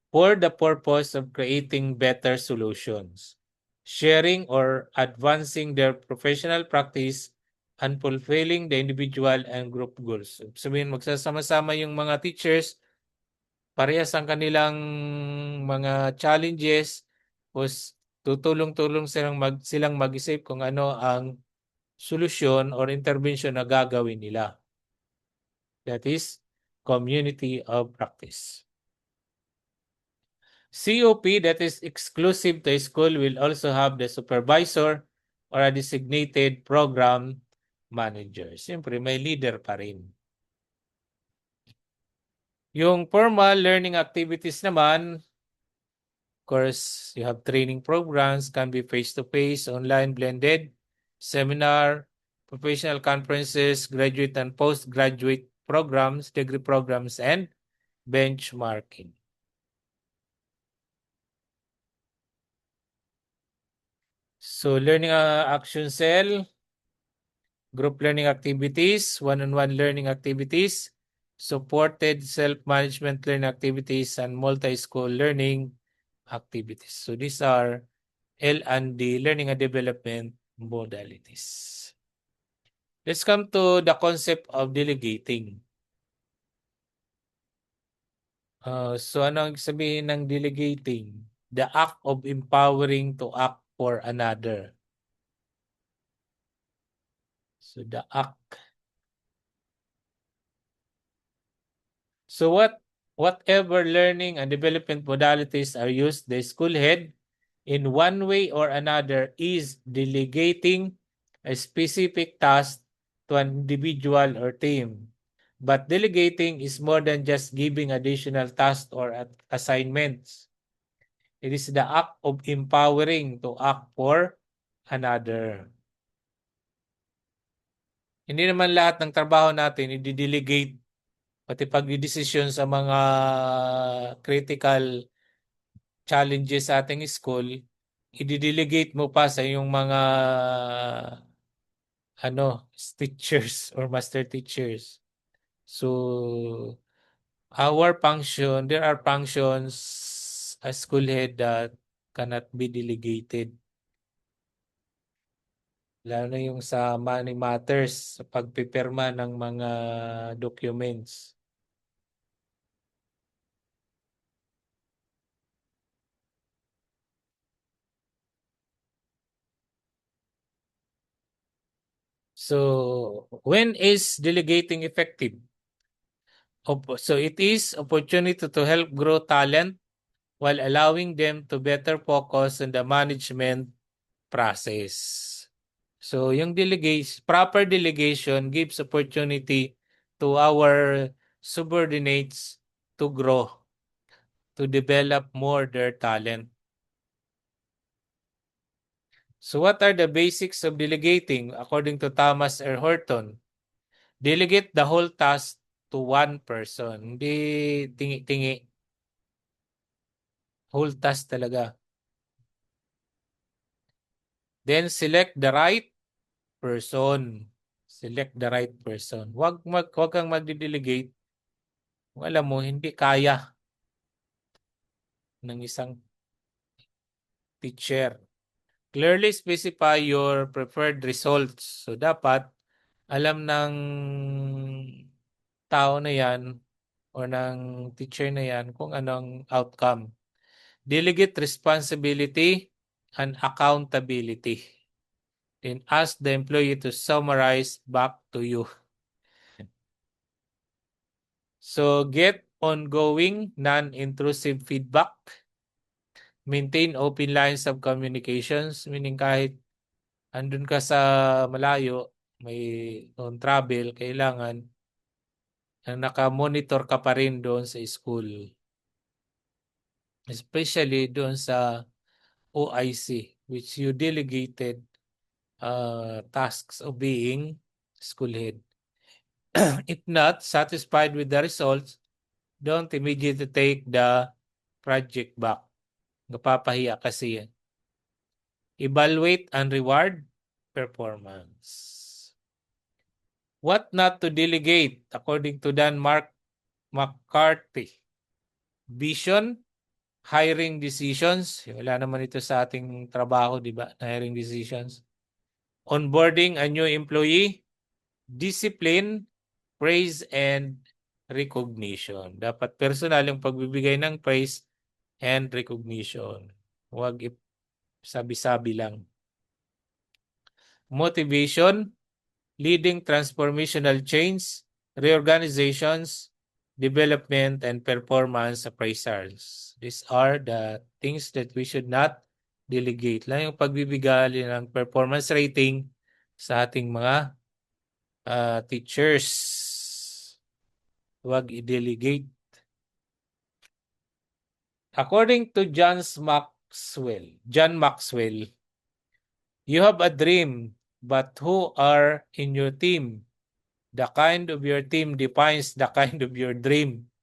S1: for the purpose of creating better solutions, sharing or advancing their professional practice, and fulfilling the individual and group goals. Sabihin, magsasama-sama yung mga teachers, parehas ang kanilang mga challenges, tapos tutulong-tulong silang mag-isip kung ano ang solusyon or intervention na gagawin nila. That is community of practice. COP that is exclusive to a school will also have the supervisor or a designated program manager. Siyempre, may leader pa rin. Yung formal learning activities naman, of course, you have training programs, can be face-to-face, online, blended, seminar, professional conferences, graduate and postgraduate programs, degree programs, and benchmarking. So, learning action cell, group learning activities, one-on-one learning activities, supported self-management learning activities, and multi-school learning activities. So, these are L&D, learning and development modalities. Let's come to the concept of delegating. So ano ang sabihin ng delegating? The act of empowering to act for another. So the act. So whatever learning and development modalities are used, the school head in one way or another is delegating a specific task to an individual or team. But delegating is more than just giving additional tasks or assignments. It is the act of empowering to act for another. Hindi naman lahat ng trabaho natin i-delegate, pati pag-decision sa mga critical challenges sa ating school, i-delegate mo pa sa yung mga teachers or master teachers. So, there are functions as school head that cannot be delegated. Lalo na yung sa money matters, sa pagpipirma ng mga documents. So, when is delegating effective? So, it is opportunity to help grow talent while allowing them to better focus on the management process. So, yung proper delegation gives opportunity to our subordinates to grow, to develop more their talent. So what are the basics of delegating according to Thomas R. Horton? Delegate the whole task to one person. Hindi tingi-tingi. Whole task talaga. Then select the right person. Select the right person. Wag kang magde-delegate kung alam mo hindi kaya ng isang teacher. Clearly specify your preferred results. So dapat alam ng tao na yan or ng teacher na yan kung anong outcome. Delegate responsibility and accountability. Then ask the employee to summarize back to you. So get ongoing, non-intrusive feedback. Maintain open lines of communications, meaning kahit andun ka sa malayo, may on travel, kailangan naka-monitor ka pa rin doon sa school. Especially doon sa OIC, which you delegated tasks of being school head. If not satisfied with the results, don't immediately take the project back. Napapahiya kasi yan. Evaluate and reward performance. What not to delegate according to Dan McCarthy? Vision, hiring decisions. Wala naman ito sa ating trabaho, di ba? Hiring decisions. Onboarding a new employee. Discipline, praise, and recognition. Dapat personal yung pagbibigay ng praise and recognition. Huwag sabi-sabi lang. Motivation, leading transformational change, reorganizations, development, and performance appraisals. These are the things that we should not delegate. Lang yung pagbibigay ng performance rating sa ating mga teachers. Huwag i-delegate. According to John Maxwell, you have a dream, but who are in your team? The kind of your team defines the kind of your dream.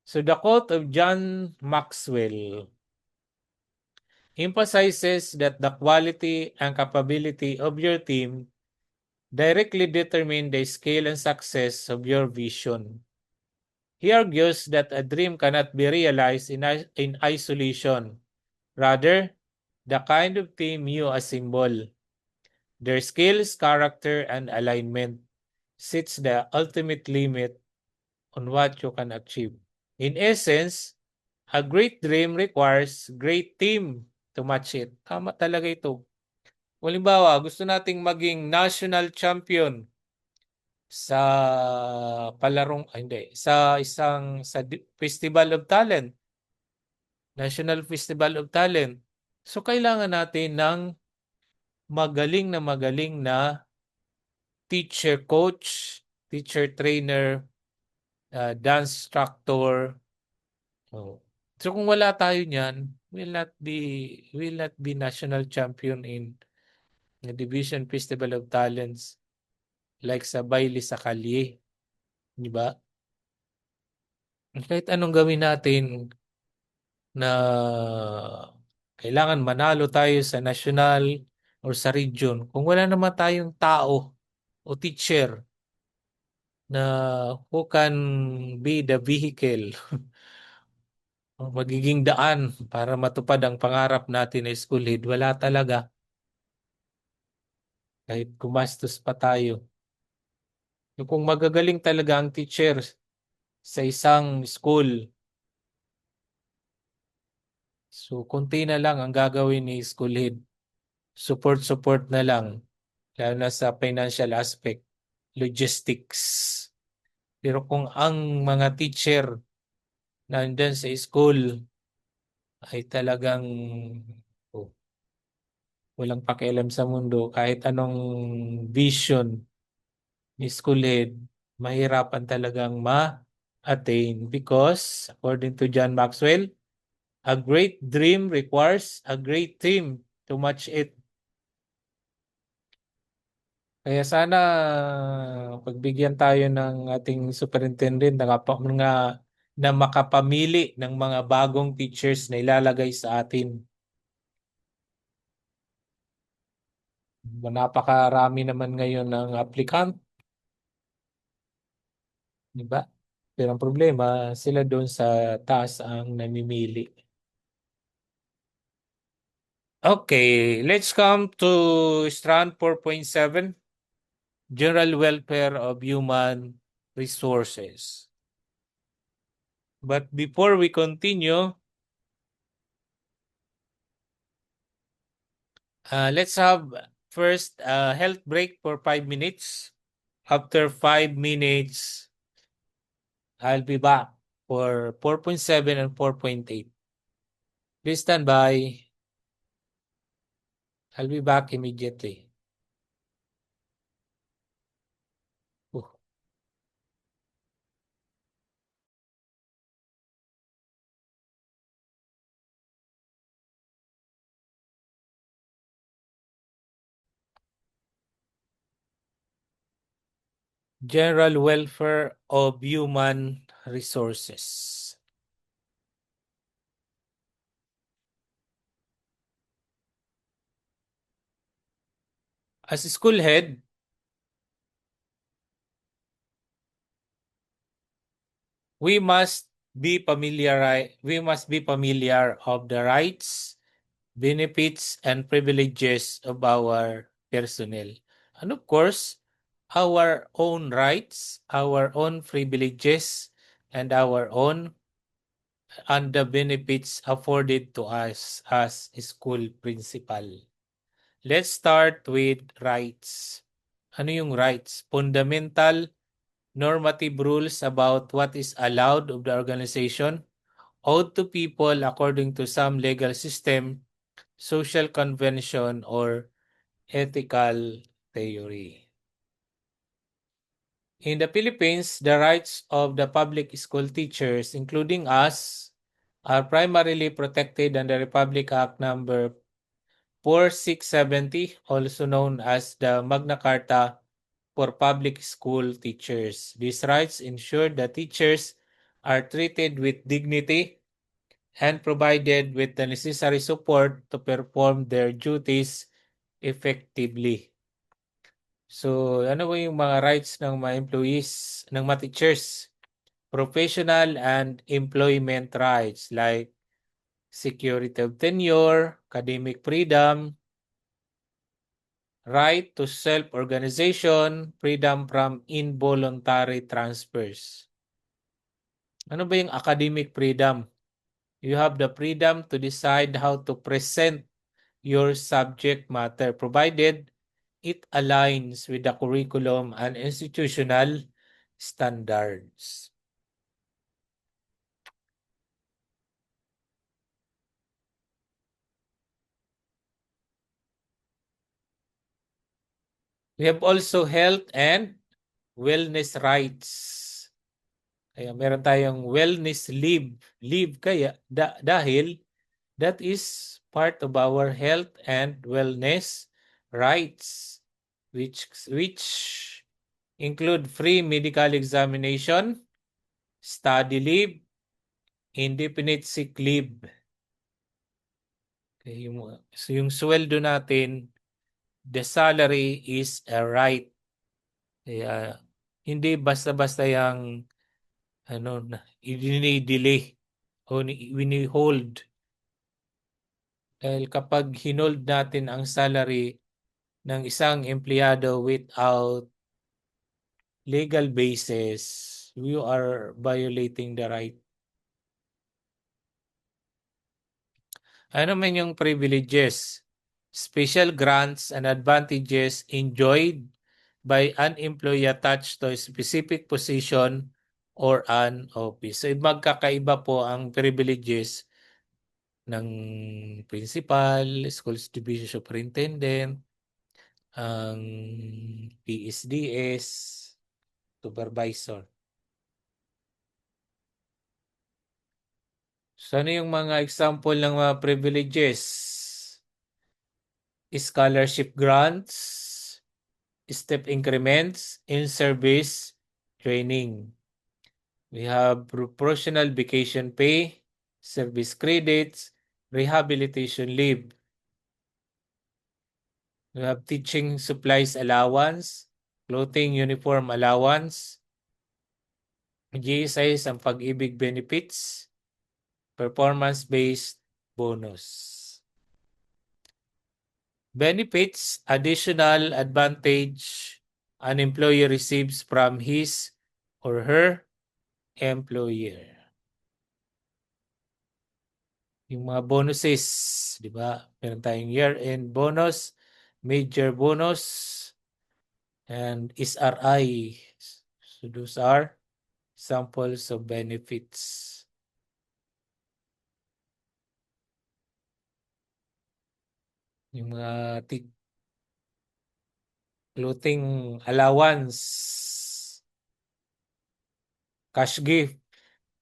S1: So the quote of John Maxwell emphasizes that the quality and capability of your team directly determine the scale and success of your vision. He argues that a dream cannot be realized in isolation. Rather, the kind of team you assemble, their skills, character, and alignment sets the ultimate limit on what you can achieve. In essence, a great dream requires great team to match it. Tama talaga ito. Halimbawa, gusto nating maging national champion sa sa Festival of Talent, National Festival of Talent. So kailangan natin ng magaling na teacher coach, teacher trainer, dance instructor. So kung wala tayo niyan, will not be national champion in the Division Festival of Talents like sa Baile sa Kalye, di ba? Kahit anong gawin natin na kailangan manalo tayo sa national or sa region, kung wala naman tayong tao o teacher na who can be the vehicle magiging daan para matupad ang pangarap natin na school head, wala talaga. Kahit gumastos pa tayo. Kung magagaling talaga ang teacher sa isang school, so konti na lang ang gagawin ni school head. Support na lang, lalo na sa financial aspect, logistics. Pero kung ang mga teacher nandun sa school ay talagang walang pakialam sa mundo, kahit anong vision ni school head, mahirapan talagang ma-attain because according to John Maxwell, a great dream requires a great team to match it. Kaya sana pagbigyan tayo ng ating superintendent na makapamili ng mga bagong teachers na ilalagay sa atin. Napakarami naman ngayon ng applicant, di ba? Pero ang problema, sila doon sa taas ang namimili. Okay, let's come to strand 4.7, General Welfare of Human Resources. But before we continue, let's have first a health break for 5 minutes. After 5 minutes, I'll be back for 4.7 and 4.8. Please stand by. I'll be back immediately. Oh. General Welfare of Human Resources. As a school head, we must be familiar of the rights, benefits, and privileges of our personnel. And of course, our own rights, our own privileges, and the benefits afforded to us as school principal. Let's start with rights. Ano yung rights? Fundamental normative rules about what is allowed of the organization, owed to people according to some legal system, social convention, or ethical theory. In the Philippines, the rights of the public school teachers, including us, are primarily protected under Republic Act number 4670, also known as the Magna Carta for Public School Teachers. These rights ensure that teachers are treated with dignity and provided with the necessary support to perform their duties effectively. So, ano ba yung mga rights ng mga employees, ng mga teachers? Professional and employment rights like security of tenure, academic freedom, right to self-organization, freedom from involuntary transfers. Ano ba yung academic freedom? You have the freedom to decide how to present your subject matter provided it aligns with the curriculum and institutional standards. We have also health and wellness rights. Kaya meron tayong wellness leave. Leave kaya dahil that is part of our health and wellness rights, which include free medical examination, study leave, indefinite sick leave. Okay, yung sweldo natin, the salary is a right. Kaya hindi basta-basta yung i-delay o wini-hold. Dahil kapag hinold natin ang salary ng isang empleyado without legal basis, you are violating the right. Ano man yung privileges? Special grants and advantages enjoyed by an employee attached to a specific position or an office. So magkakaiba po ang privileges ng principal, schools division superintendent, ang PSDS, supervisor. So ano yung mga example ng mga privileges? Scholarship grants, step increments, in-service training. We have proportional vacation pay, service credits, rehabilitation leave. We have teaching supplies allowance, clothing uniform allowance, GSIs ang pag-ibig benefits, performance-based bonus. Benefits, additional advantage an employee receives from his or her employer. Yung mga bonuses, di ba? Meron tayong year-end bonus, major bonus, and SRI. So those are samples of benefits. Yung mga clothing allowance, cash gift,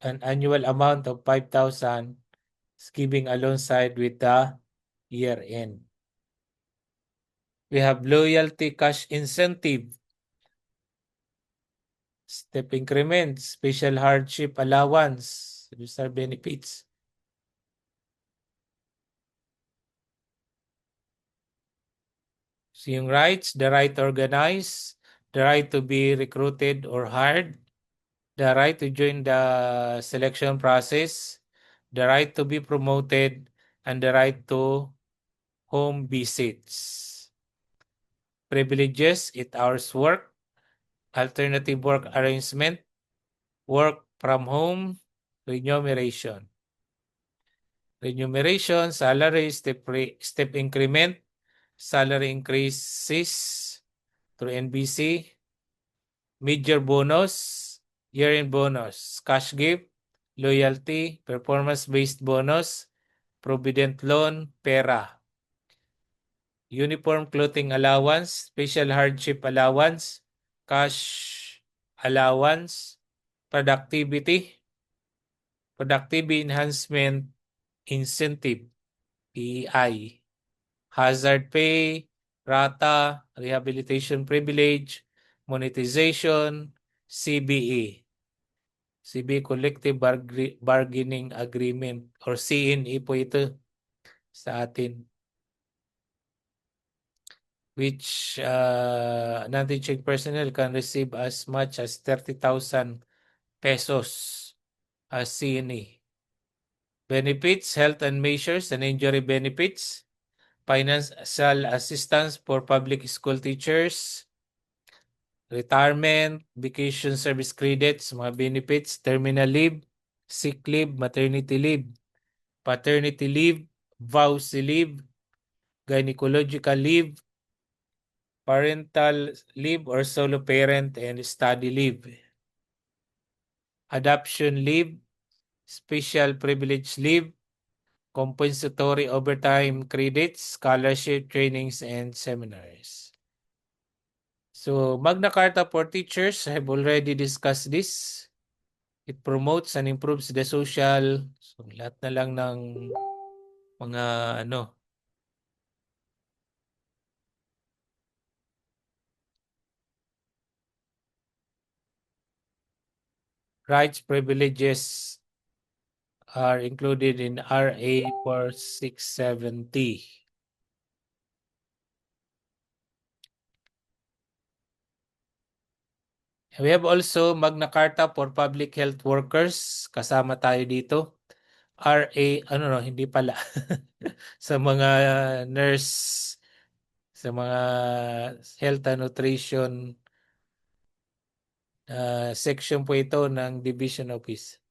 S1: an annual amount of 5,000 is giving alongside with the year end. We have loyalty cash incentive, step increment, special hardship allowance. These are benefits. So yung rights, the right to organize, the right to be recruited or hired, the right to join the selection process, the right to be promoted, and the right to home visits. Privileges, 8 hours work, alternative work arrangement, work from home, remuneration. Remuneration, salary, step increment, salary increases through NBC, major bonus, year-end bonus, cash gift, loyalty, performance-based bonus, provident loan, pera. Uniform clothing allowance, special hardship allowance, cash allowance, productivity enhancement incentive, PEI, hazard pay, rata, rehabilitation privilege, monetization, CBE. CBE Collective Bargaining Agreement or CNE po ito sa atin. Which non-teaching personnel can receive as much as 30,000 pesos as CNE. Benefits, health and measures and injury benefits, financial assistance for public school teachers, retirement, vacation service credits, mga benefits, terminal leave, sick leave, maternity leave, paternity leave, vowsy leave, gynecological leave, parental leave or solo parent and study leave, adoption leave, special privilege leave, compensatory overtime credits, scholarship trainings, and seminars. So, Magna Carta for Teachers, I have already discussed this. It promotes and improves the social, so lahat na lang ng mga rights, privileges are included in RA 4670. We have also Magna Carta for Public Health Workers. Kasama tayo dito. RA, hindi pala. Sa mga nurse, sa mga health and nutrition section po ito ng Division Office.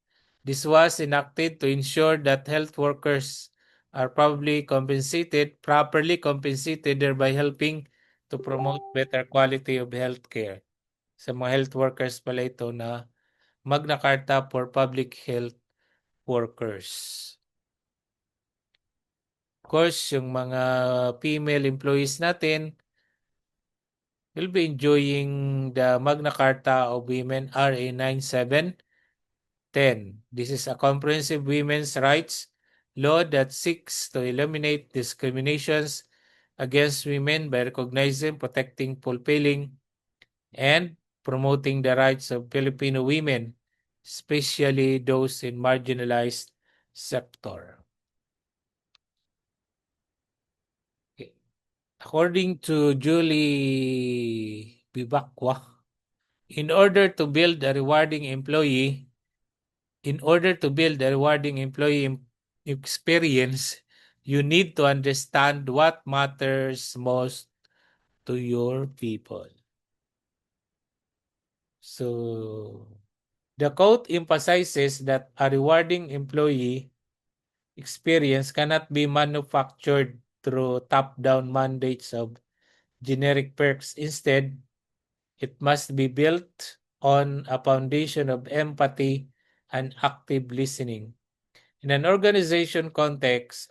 S1: This was enacted to ensure that health workers are properly compensated, thereby helping to promote better quality of healthcare. Sa mga health workers pala ito na Magna Carta for Public Health Workers. Of course, yung mga female employees natin will be enjoying the Magna Carta of Women RA 9710. This is a comprehensive women's rights law that seeks to eliminate discriminations against women by recognizing, protecting, fulfilling, and promoting the rights of Filipino women, especially those in marginalized sector. Okay. According to Julie Bibakwa, in order to build a rewarding employee, experience, you need to understand what matters most to your people. So, the quote emphasizes that a rewarding employee experience cannot be manufactured through top-down mandates of generic perks. Instead, it must be built on a foundation of empathy and active listening. In an organizational context,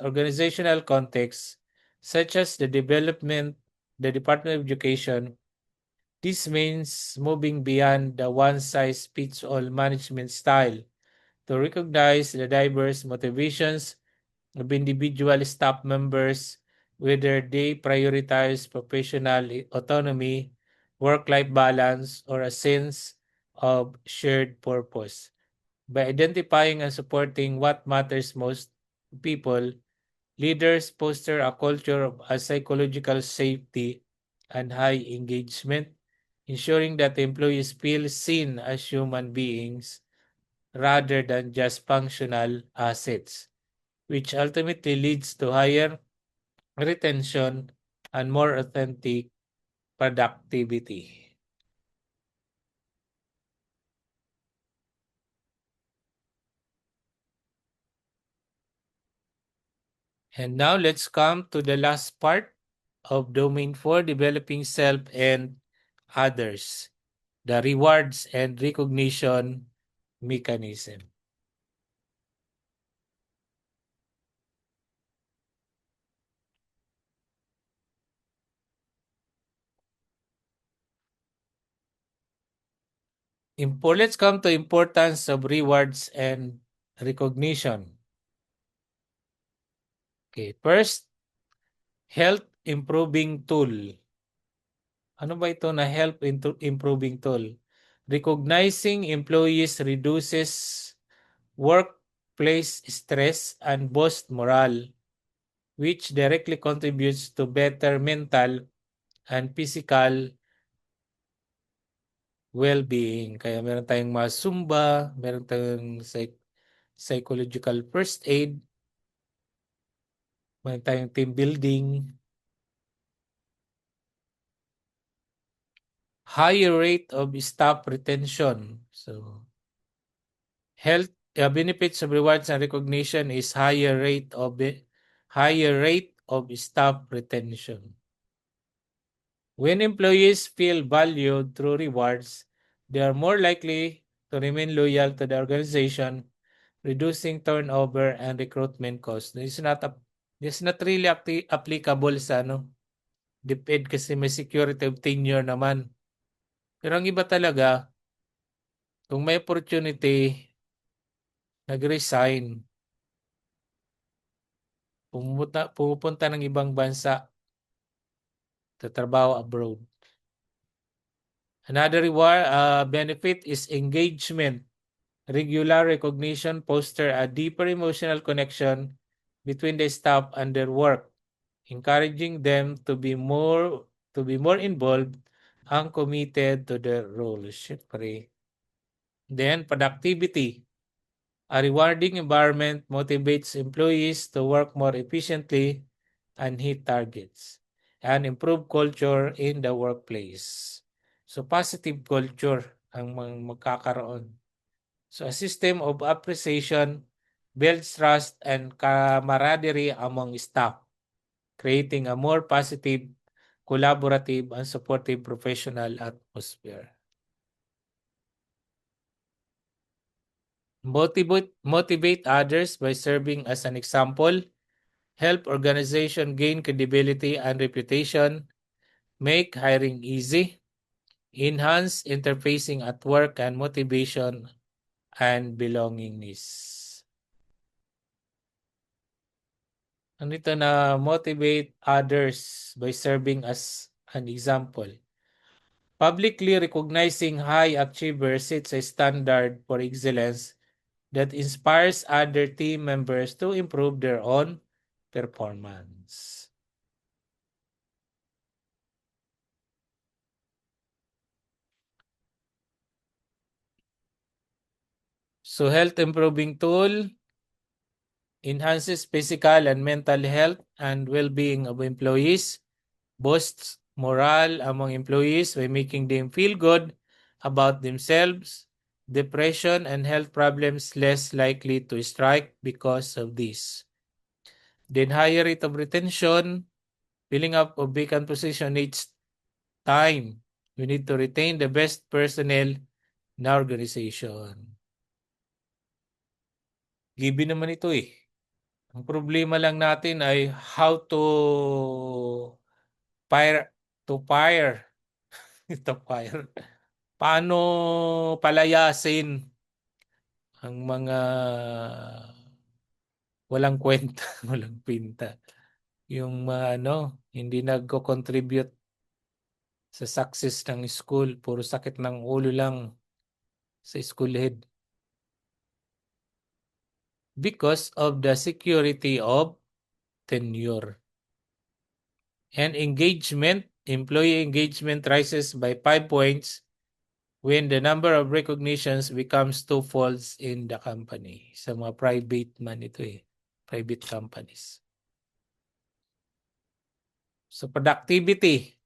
S1: such as the Department of Education, this means moving beyond the one-size-fits-all management style to recognize the diverse motivations of individual staff members, whether they prioritize professional autonomy, work-life balance, or a sense of shared purpose. By identifying and supporting what matters most to people, leaders foster a culture of psychological safety and high engagement, ensuring that employees feel seen as human beings rather than just functional assets, which ultimately leads to higher retention and more authentic productivity. And now let's come to the last part of Domain 4, developing self and others, the rewards and recognition mechanism. Let's come to importance of rewards and recognition. Okay, first, health improving tool. Ano ba ito na improving tool? Recognizing employees reduces workplace stress and boosts morale, which directly contributes to better mental and physical well-being. Kaya meron tayong mga Zumba, meron tayong psychological first aid, meron tayong team building, higher rate of staff retention. So, health benefits of rewards and recognition is higher rate of staff retention. When employees feel valued through rewards, they are more likely to remain loyal to the organization, reducing turnover and recruitment costs. This is not really applicable sa DepEd kasi may security of tenure naman. Pero ang iba talaga, kung may opportunity, nag-resign, pumupunta ng ibang bansa, tatrabaho abroad. Another benefit is engagement. Regular recognition foster a deeper emotional connection between the staff and their work, encouraging them to be more involved and committed to their role. Syempre. Then, productivity. A rewarding environment motivates employees to work more efficiently and hit targets and improve culture in the workplace. So, positive culture ang magkakaroon. So, a system of appreciation builds trust and camaraderie among staff, creating a more positive, collaborative, and supportive professional atmosphere. Motivate others by serving as an example, help organization gain credibility and reputation, make hiring easy, enhance interfacing at work and motivation and belongingness. Nandito na motivate others by serving as an example. Publicly recognizing high achievers sets a standard for excellence that inspires other team members to improve their own performance. So health improving tool enhances physical and mental health and well-being of employees, boosts morale among employees by making them feel good about themselves, depression and health problems less likely to strike because of this. Then higher rate of retention, filling up of vacant position needs time. We need to retain the best personnel na organization. Given naman ito eh. Ang problema lang natin ay how fire fire to fire. Paano palayasin ang mga walang kwenta, walang pinta. Yung mga hindi nagko-contribute sa success ng school, puro sakit ng ulo lang sa school head. Because of the security of tenure. And engagement, employee engagement rises by 5 points when the number of recognitions becomes twofolds in the company. Sa mga private man ito eh. Private companies. So productivity.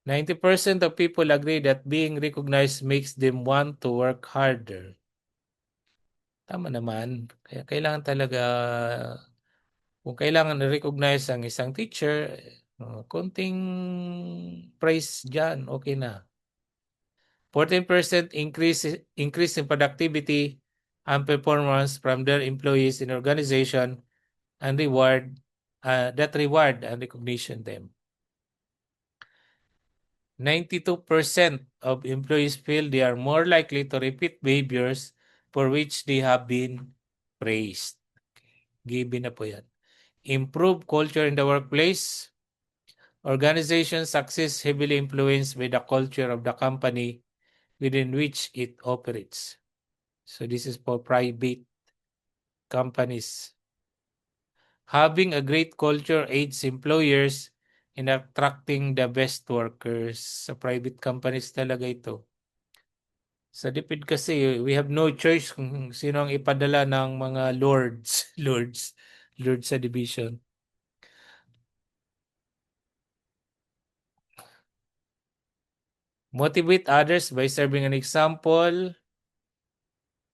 S1: 90% of people agree that being recognized makes them want to work harder. Tama naman. Kaya kailangan talaga, kung kailangan na-recognize ang isang teacher, konting praise dyan, okay na. 14% increase in productivity and performance from their employees in organization and reward and recognition them. 92% of employees feel they are more likely to repeat behaviors for which they have been praised. Given na po yan. Improve culture in the workplace. Organization success heavily influenced by the culture of the company within which it operates. So this is for private companies. Having a great culture aids employers in attracting the best workers. Sa private companies talaga ito. Sa DepEd kasi, we have no choice kung sino ang ipadala ng mga lords, lords sa division. Motivate others by serving an example.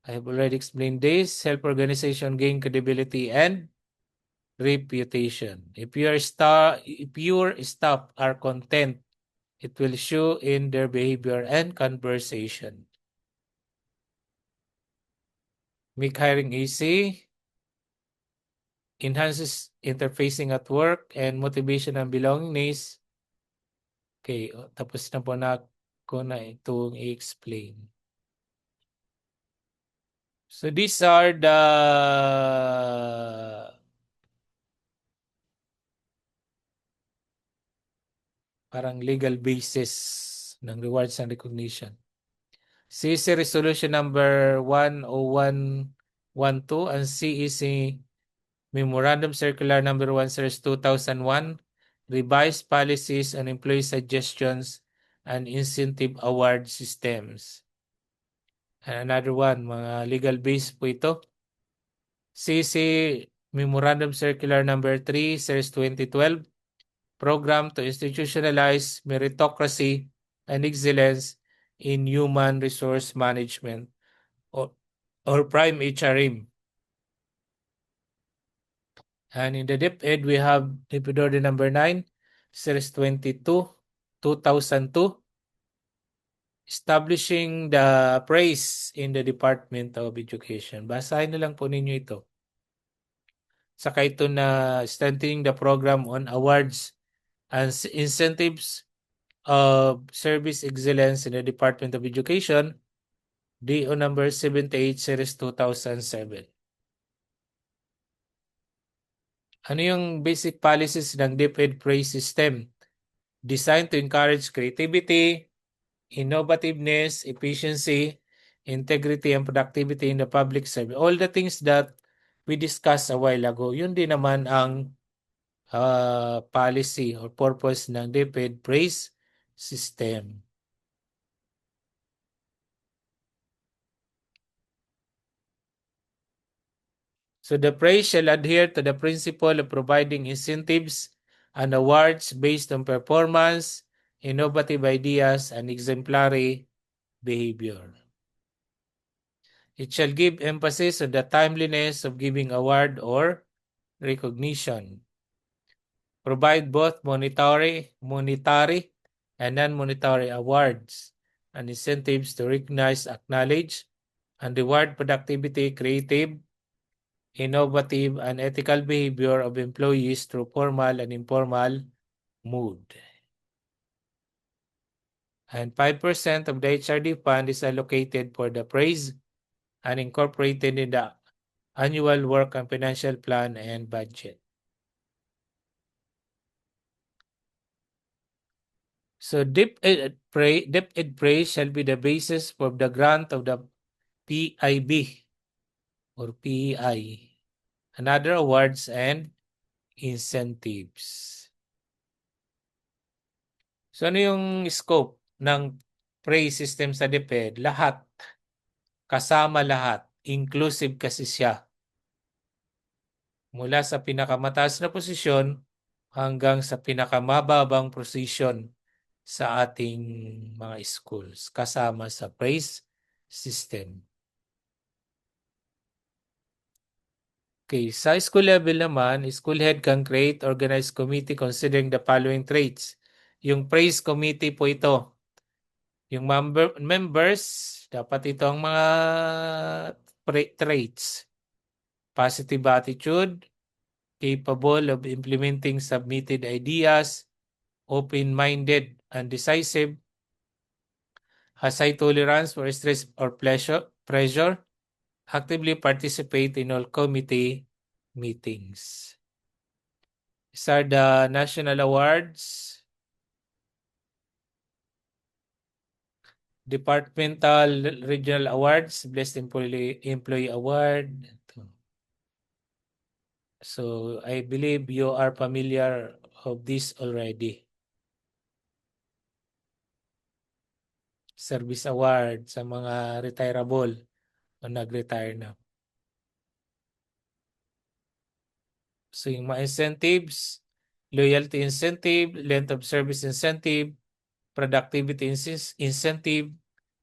S1: I have already explained this. Help organization gain credibility and reputation. If your staff are content, it will show in their behavior and conversation. Make hiring easy. Enhances interfacing at work and motivation and belongingness. Okay, tapos na po na ko na itong i-explain. So these are the parang legal basis ng rewards and recognition. CEC Resolution number 10112 and CEC Memorandum Circular number 1 series 2001, revised policies on employee suggestions and incentive award systems. And another one, mga legal base po ito. CEC Memorandum Circular number 3 series 2012, program to institutionalize meritocracy and excellence in human resource management or prime HRM. And in the DepEd, we have DepEd Order number 9, Series 22, 2002, establishing the praise in the Department of Education. Basahin na lang po ninyo ito. Saka ito na strengthening the program on awards and incentives of service excellence in the Department of Education, DO number 78, Series 2007. Ano yung basic policies ng DepEd praise system? Designed to encourage creativity, innovativeness, efficiency, integrity, and productivity in the public service. All the things that we discussed a while ago, yun din naman ang policy or purpose ng DepEd praise system. So the praise shall adhere to the principle of providing incentives and awards based on performance, innovative ideas, and exemplary behavior. It shall give emphasis on the timeliness of giving award or recognition. Provide both monetary and non-monetary awards and incentives to recognize, acknowledge, and reward productivity, creative, innovative, and ethical behavior of employees through formal and informal mood. And 5% of the HRD fund is allocated for the praise and incorporated in the annual work and financial plan and budget. So DepEd praise shall be the basis for the grant of the PIB or PEI and other awards and incentives. So ano yung scope ng praise system sa DepEd? Lahat. Kasama lahat. Inclusive kasi siya. Mula sa pinakamataas na posisyon hanggang sa pinakamababang posisyon sa ating mga schools. Kasama sa praise system. Okay, sa school level naman, school head can create organized committee considering the following traits. Yung praise committee po ito. Yung members, dapat ito ang mga traits. Positive attitude, capable of implementing submitted ideas, open-minded and decisive, has high tolerance for stress or pressure, actively participate in all committee meetings. These are the national awards. Departmental regional awards, Best Employee Award. So I believe you are familiar of this already. Service award sa mga retirable o nag-retire na. So yung mga incentives, loyalty incentive, length of service incentive, productivity incentive,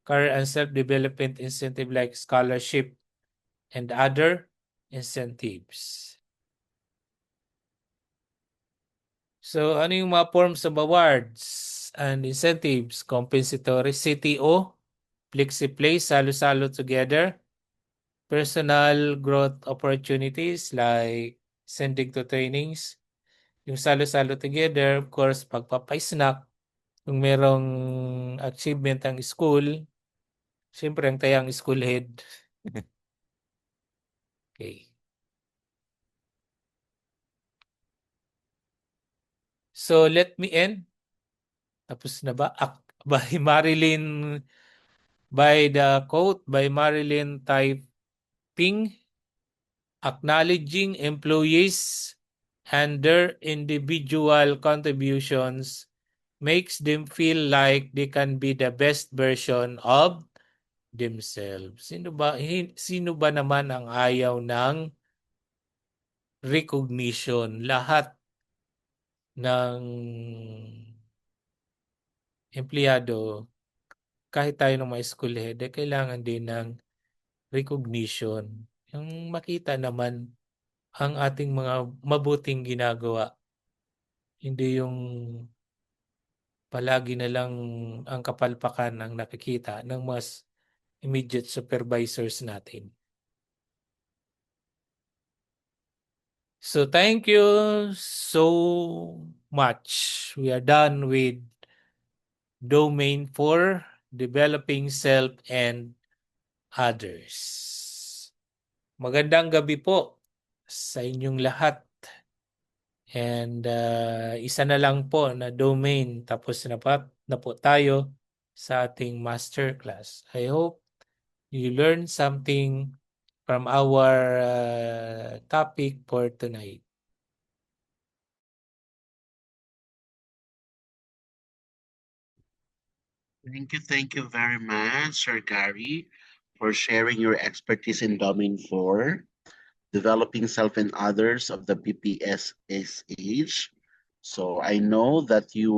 S1: career and self-development incentive like scholarship and other incentives. So ano yung mga forms of awards and incentives? Compensatory CTO, FlexiPlay, salo-salo together, personal growth opportunities like sending to trainings, yung salo-salo together, of course, pagpapay-snack, kung merong achievement ang school, siyempre ang tayang school head. Okay. So let me end. Tapos na ba? By Marilyn, by the quote by Marilyn Taiping, acknowledging employees and their individual contributions makes them feel like they can be the best version of themselves. Sino ba naman ang ayaw ng recognition? Lahat ng empleyado, kahit tayo ng mga school head, kailangan din ng recognition. Yung makita naman ang ating mga mabuting ginagawa. Hindi yung palagi na lang ang kapalpakan ang nakikita ng mas immediate supervisors natin. So thank you so much. We are done with domain 4, developing self and others. Magandang gabi po sa inyong lahat. And isa na lang po na domain tapos na po tayo sa ating masterclass. I hope you learn something from our topic for tonight.
S2: Thank you very much, Sir Gary, for sharing your expertise in Domain 4, developing self and others of the BPSS age. So I know that you